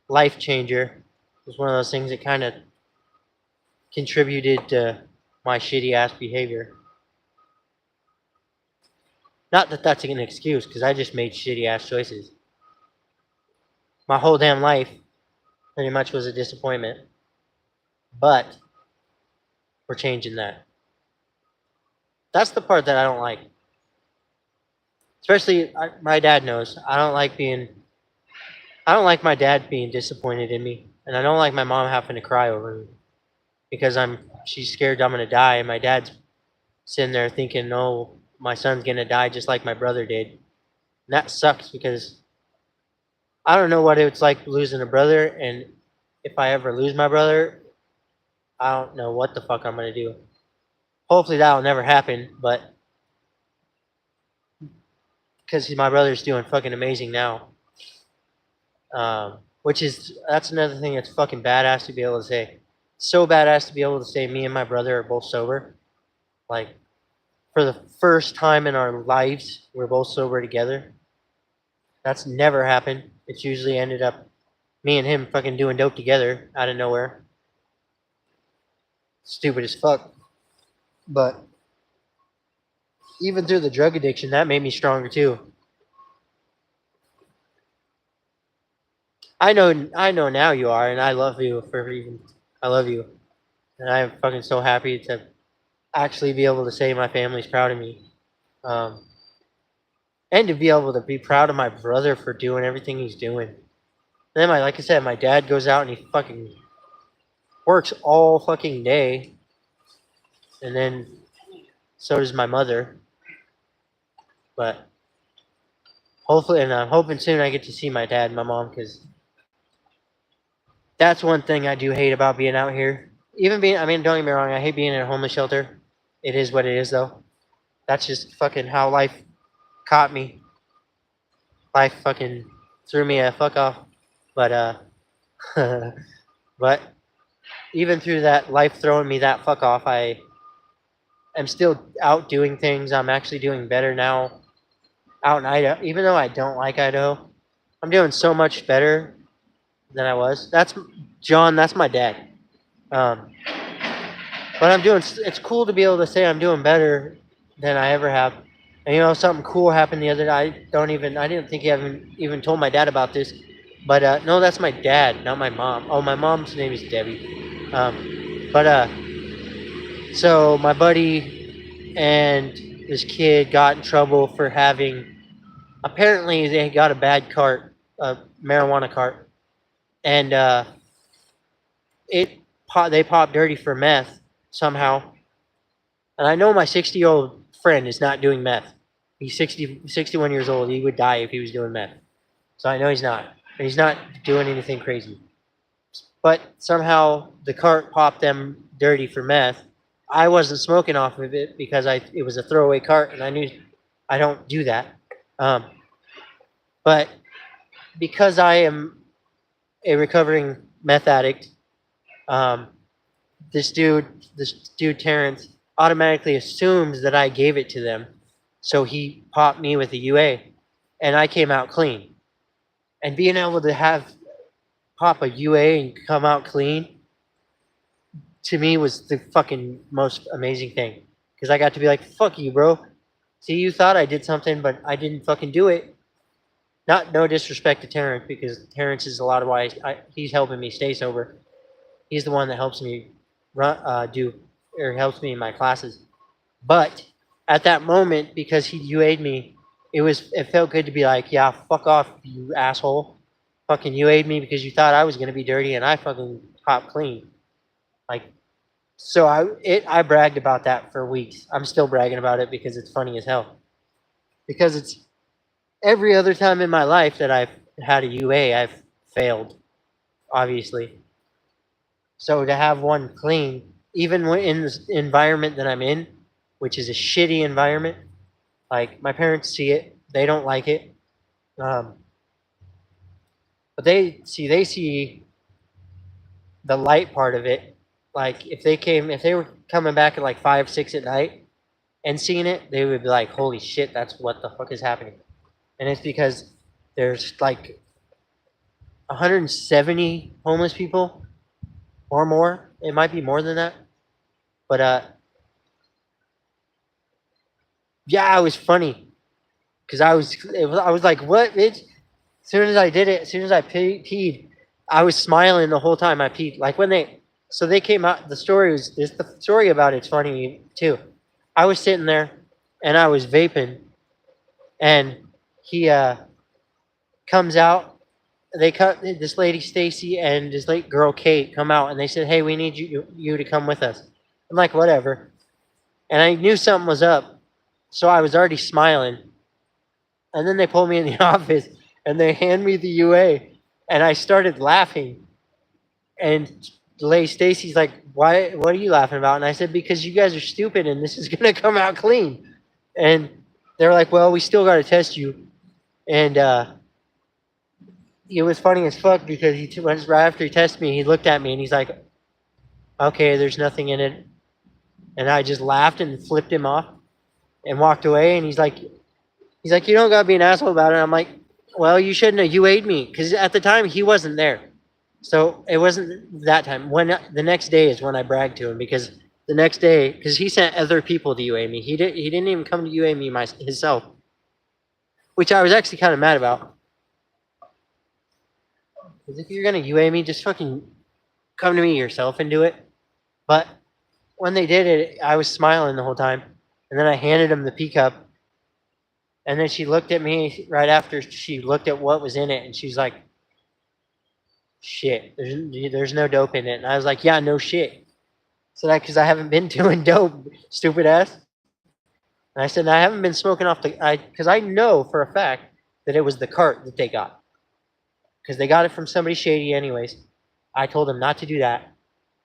life changer. It was one of those things that kind of contributed to my shitty ass behavior. Not that that's an excuse, because I just made shitty ass choices. My whole damn life pretty much was a disappointment. But we're changing that. That's the part that I don't like. Especially, my dad knows. I don't like my dad being disappointed in me. And I don't like my mom having to cry over me. Because she's scared I'm going to die. And my dad's sitting there thinking, no, my son's going to die just like my brother did. And that sucks, because I don't know what it's like losing a brother. And if I ever lose my brother, I don't know what the fuck I'm going to do. Hopefully that'll never happen, but because my brother's doing fucking amazing now. That's another thing that's fucking badass to be able to say. So badass to be able to say me and my brother are both sober. Like, for the first time in our lives, we're both sober together. That's never happened. It's usually ended up me and him fucking doing dope together out of nowhere. Stupid as fuck. But even through the drug addiction, that made me stronger too. I know now you are, and I love you I love you. And I'm fucking so happy to actually be able to say my family's proud of me. And to be able to be proud of my brother for doing everything he's doing. And then like I said, my dad goes out and he fucking works all fucking day. And then so does my mother. But hopefully, and I'm hoping soon I get to see my dad and my mom, because that's one thing I do hate about being out here. Don't get me wrong, I hate being in a homeless shelter. It is what it is, though. That's just fucking how life caught me. Life fucking threw me a fuck off. But, but even through that life throwing me that fuck off, I am still out doing things. I'm actually doing better now out in Idaho. Even though I don't like Idaho, I'm doing so much better than I was. That's John. That's my dad. But it's cool to be able to say I'm doing better than I ever have. And you know, something cool happened the other day. I didn't think I even told my dad about this. But no, that's my dad, not my mom. Oh, my mom's name is Debbie. But so my buddy and this kid got in trouble for having. Apparently, they got a bad cart, a marijuana cart, and they popped dirty for meth somehow. And I know my 60-year-old friend is not doing meth. He's 61 years old. He would die if he was doing meth. So I know he's not. And he's not doing anything crazy. But somehow the cart popped them dirty for meth. I wasn't smoking off of it because it was a throwaway cart, and I knew I don't do that. Um, but because I am a recovering meth addict, um, this dude Terrence automatically assumes that I gave it to them, so he popped me with a UA, and I came out clean. And being able to have pop a UA and come out clean to me was the fucking most amazing thing, because I got to be like, "Fuck you, bro. See, you thought I did something, but I didn't fucking do it." Not no disrespect to Terrence, because Terrence is a lot of why he's helping me stay sober. He's the one that helps me helps me in my classes. But at that moment, because he UA'd me, it felt good to be like, yeah, fuck off, you asshole. Fucking UA'd me because you thought I was gonna be dirty, and I fucking popped clean. Like, so I bragged about that for weeks. I'm still bragging about it because it's funny as hell. Because it's every other time in my life that I've had a UA, I've failed, obviously. So to have one clean, even in the environment that I'm in, which is a shitty environment, like my parents see it, they don't like it, um, but they see the light part of it. Like if they were coming back at like 5, 6 at night and seeing it, they would be like, "Holy shit, that's what the fuck is happening." And it's because there's like 170 homeless people or more. It might be more than that, but yeah, it was funny because I was like, "What, bitch?" As soon as I did it, as soon as I peed, I was smiling the whole time I peed. Like when they came out. The story about it's funny too. I was sitting there and I was vaping, and he comes out. They cut this lady Stacy and this late girl Kate come out, and they said, "Hey, we need you to come with us." I'm like, "Whatever," and I knew something was up, so I was already smiling. And then they pulled me in the office and they hand me the UA, and I started laughing. And Lady Stacy's like, "Why? What are you laughing about?" And I said, "Because you guys are stupid, and this is gonna come out clean." And they're like, "Well, we still got to test you." And it was funny as fuck because right after he tested me, he looked at me and he's like, "Okay, there's nothing in it." And I just laughed and flipped him off and walked away. And he's like, "You don't gotta be an asshole about it." I'm like, "Well, you shouldn't have UA'd me," because at the time he wasn't there. So it wasn't that time. When the next day is when I bragged to him, because the next day, because he sent other people to UA me. He didn't even come to UA me himself, which I was actually kind of mad about. Because if you're gonna UA me, just fucking come to me yourself and do it. But when they did it, I was smiling the whole time, and then I handed him the pea cup, and then she looked at me right after she looked at what was in it, and she's like, "Shit, there's no dope in it." And I was like, "Yeah, no shit." So that because I haven't been doing dope, stupid ass. And I said, "I haven't been smoking off because I know for a fact that it was the cart that they got, because they got it from somebody shady anyways. I told them not to do that,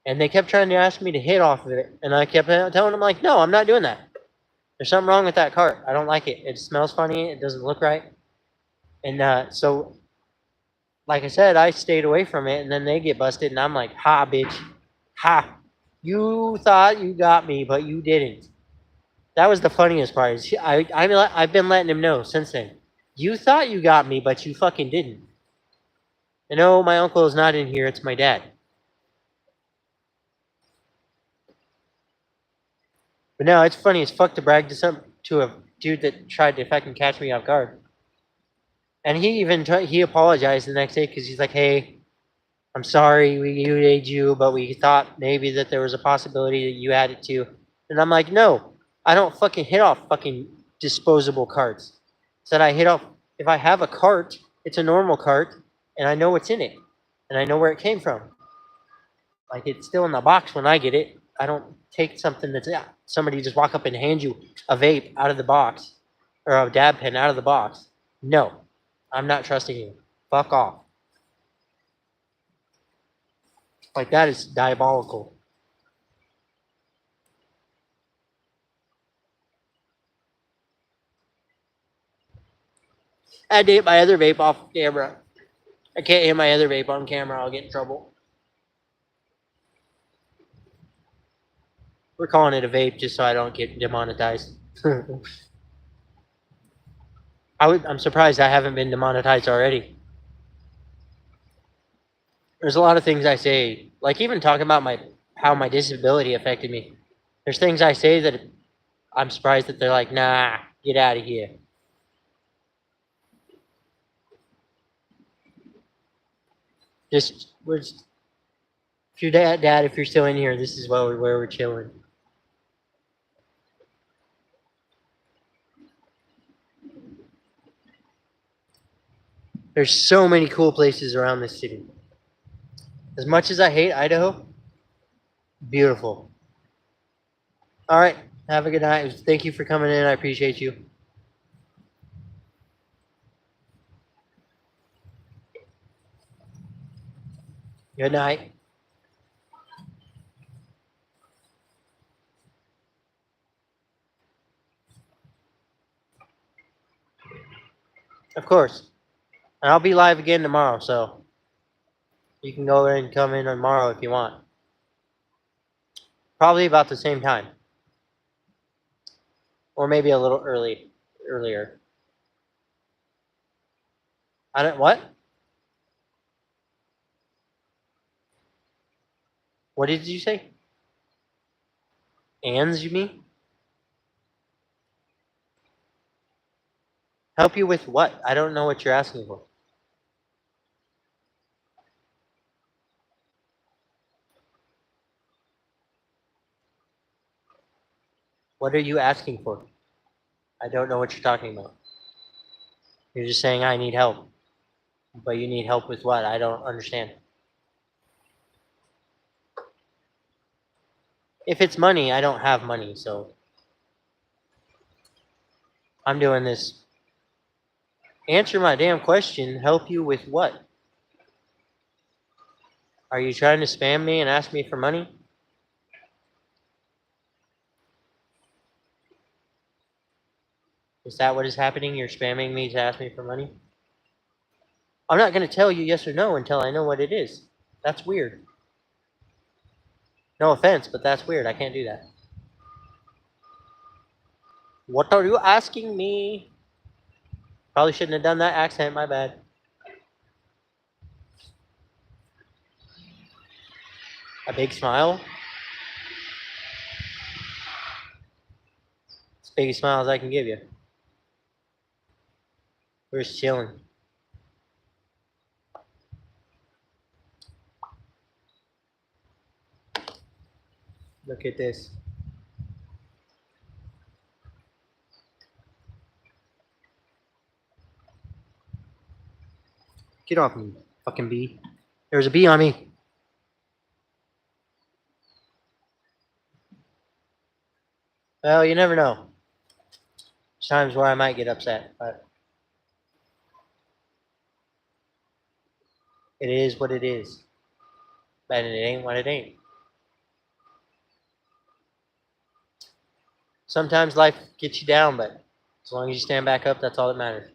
and they kept trying to ask me to hit off of it, and I kept telling them like, no, I'm not doing that. There's something wrong with that cart. I don't like it. It smells funny. It doesn't look right." And so, like I said, I stayed away from it, and then they get busted, and I'm like, "Ha, bitch, ha! You thought you got me, but you didn't." That was the funniest part. I've been letting him know since then. You thought you got me, but you fucking didn't. And no, my uncle is not in here. It's my dad. But no, it's funny as fuck to brag to a dude that tried to fucking catch me off guard. And he even he apologized the next day because he's like, "Hey, I'm sorry we UA'd you, but we thought maybe that there was a possibility that you had it too." And I'm like, "No, I don't fucking hit off fucking disposable carts. Said I hit off if I have a cart, it's a normal cart, and I know what's in it, and I know where it came from. Like it's still in the box when I get it. I don't take something that's somebody just walk up and hand you a vape out of the box or a dab pen out of the box. No, I'm not trusting you. Fuck off. Like that is diabolical. I had to hit my other vape off camera. I can't hit my other vape on camera. I'll get in trouble. We're calling it a vape just so I don't get demonetized. I'm surprised I haven't been demonetized already. There's a lot of things I say, like even talking about how my disability affected me. There's things I say that I'm surprised that they're like, nah, get out of here. If your dad, if you're still in here, this is where we're chilling. There's so many cool places around this city. As much as I hate Idaho, beautiful. All right, have a good night. Thank you for coming in. I appreciate you. Good night. Of course. And I'll be live again tomorrow, so you can go and come in tomorrow if you want. Probably about the same time. Or maybe a little earlier. I don't what? What did you say? Ands, you mean? Help you with what? I don't know what you're asking for. What are you asking for? I don't know what you're talking about. You're just saying I need help. But you need help with what? I don't understand. If it's money, I don't have money, so I'm doing this. Answer my damn question. Help you with what? Are you trying to spam me and ask me for money? Is that what is happening? You're spamming me to ask me for money? I'm not going to tell you yes or no until I know what it is. That's weird. No offense, but that's weird. I can't do that. What are you asking me? Probably shouldn't have done that accent. My bad. A big smile? As big a smile as I can give you. We're just chilling. Look at this. Get off me, fucking bee. There was a bee on me. Well, you never know. There's times where I might get upset, but it is what it is. And it ain't what it ain't. Sometimes life gets you down, but as long as you stand back up, that's all that matters.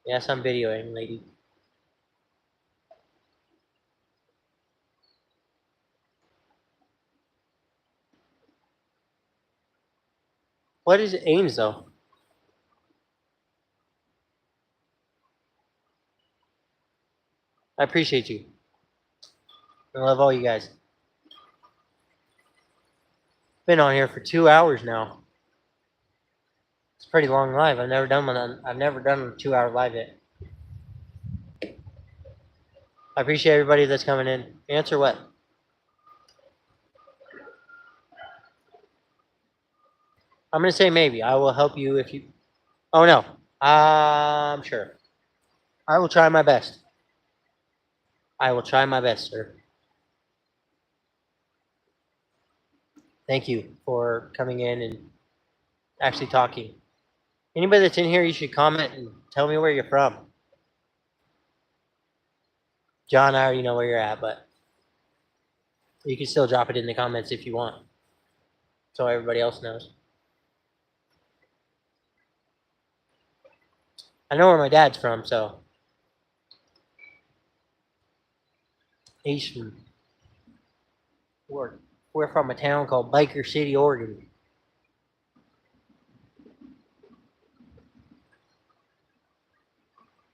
Yes, I'm videoing, lady. What is Ames, though? I appreciate you. I love all you guys. Been on here for 2 hours now. It's a pretty long live. I've never done one. I've never done a 2 hour live yet. I appreciate everybody that's coming in. Answer what? I'm gonna say maybe. I will help you if you. Oh no. I'm sure. I will try my best. I will try my best, sir. Thank you for coming in and actually talking. Anybody that's in here, you should comment and tell me where you're from. John, I already know where you're at, but you can still drop it in the comments if you want, so everybody else knows. I know where my dad's from, so he's from. We're from a town called Baker City, Oregon.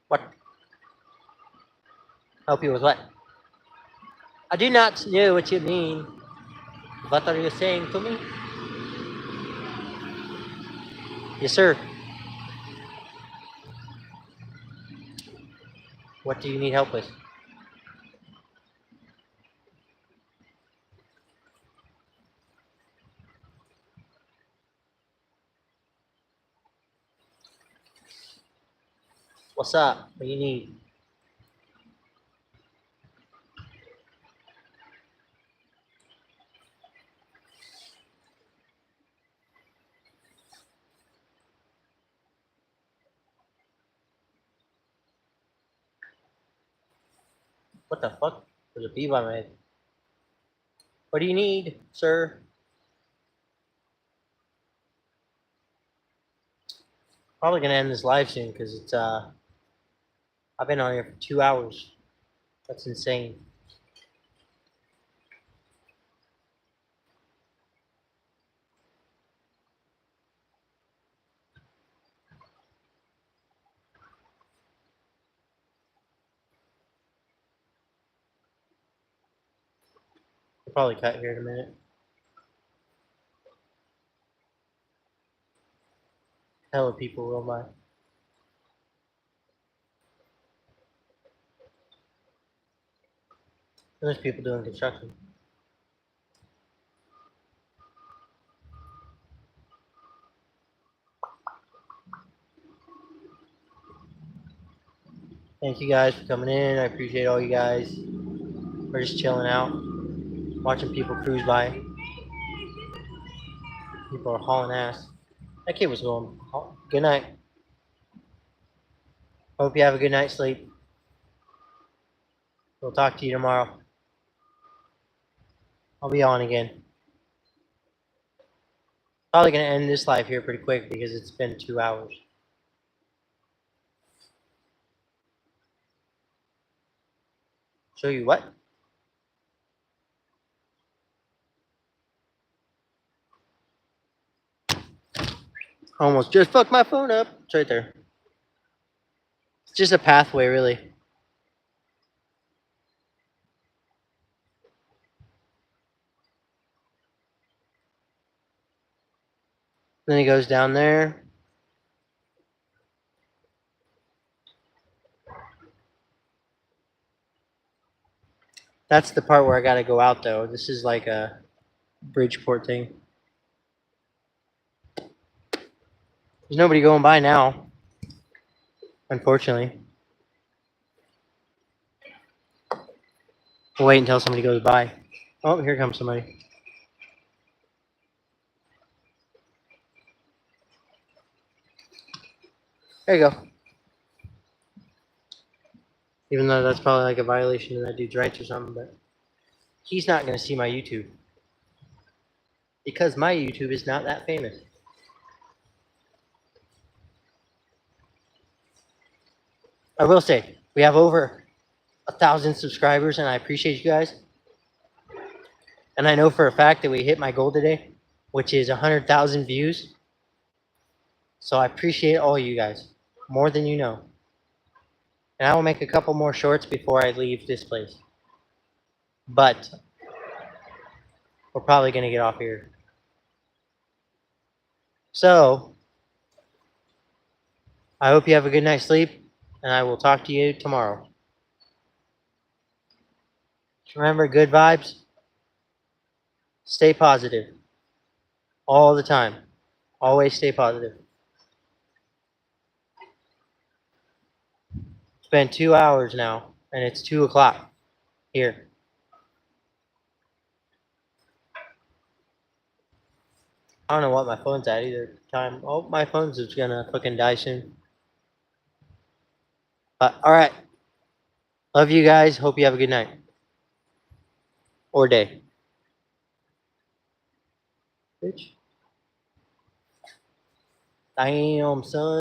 What? Help you with what? I do not know what you mean. What are you saying to me? Yes, sir. What do you need help with? What's up? What do you need? What the fuck? There's a bee by my head. What do you need, sir? Probably gonna end this live soon because it's I've been on here for 2 hours. That's insane. I'll probably cut here in a minute. Hell of people roll by. There's people doing construction. Thank you guys for coming in. I appreciate all you guys. We're just chilling out, watching people cruise by. People are hauling ass. That kid was going. Good night. Hope you have a good night's sleep. We'll talk to you tomorrow. I'll be on again. Probably gonna end this live here pretty quick because it's been 2 hours. Show you what? Almost just fucked my phone up. It's right there. It's just a pathway, really. Then it goes down there. That's the part where I gotta go out, though. This is like a Bridgeport thing. There's nobody going by now, unfortunately. We'll wait until somebody goes by. Oh, here comes somebody. There you go. Even though that's probably like a violation of that dude's rights or something, but he's not going to see my YouTube. Because my YouTube is not that famous. I will say, we have over 1,000 subscribers, and I appreciate you guys. And I know for a fact that we hit my goal today, which is 100,000 views. So I appreciate all you guys, more than you know. And I will make a couple more shorts before I leave this place. But we're probably going to get off here. So, I hope you have a good night's sleep, and I will talk to you tomorrow. Remember, good vibes. Stay positive all the time. Always stay positive. It's been 2 hours now, and it's 2 o'clock here. I don't know what my phone's at either time. Oh, my phone's just gonna fucking die soon. But alright. Love you guys. Hope you have a good night. Or day. Bitch. Damn, son.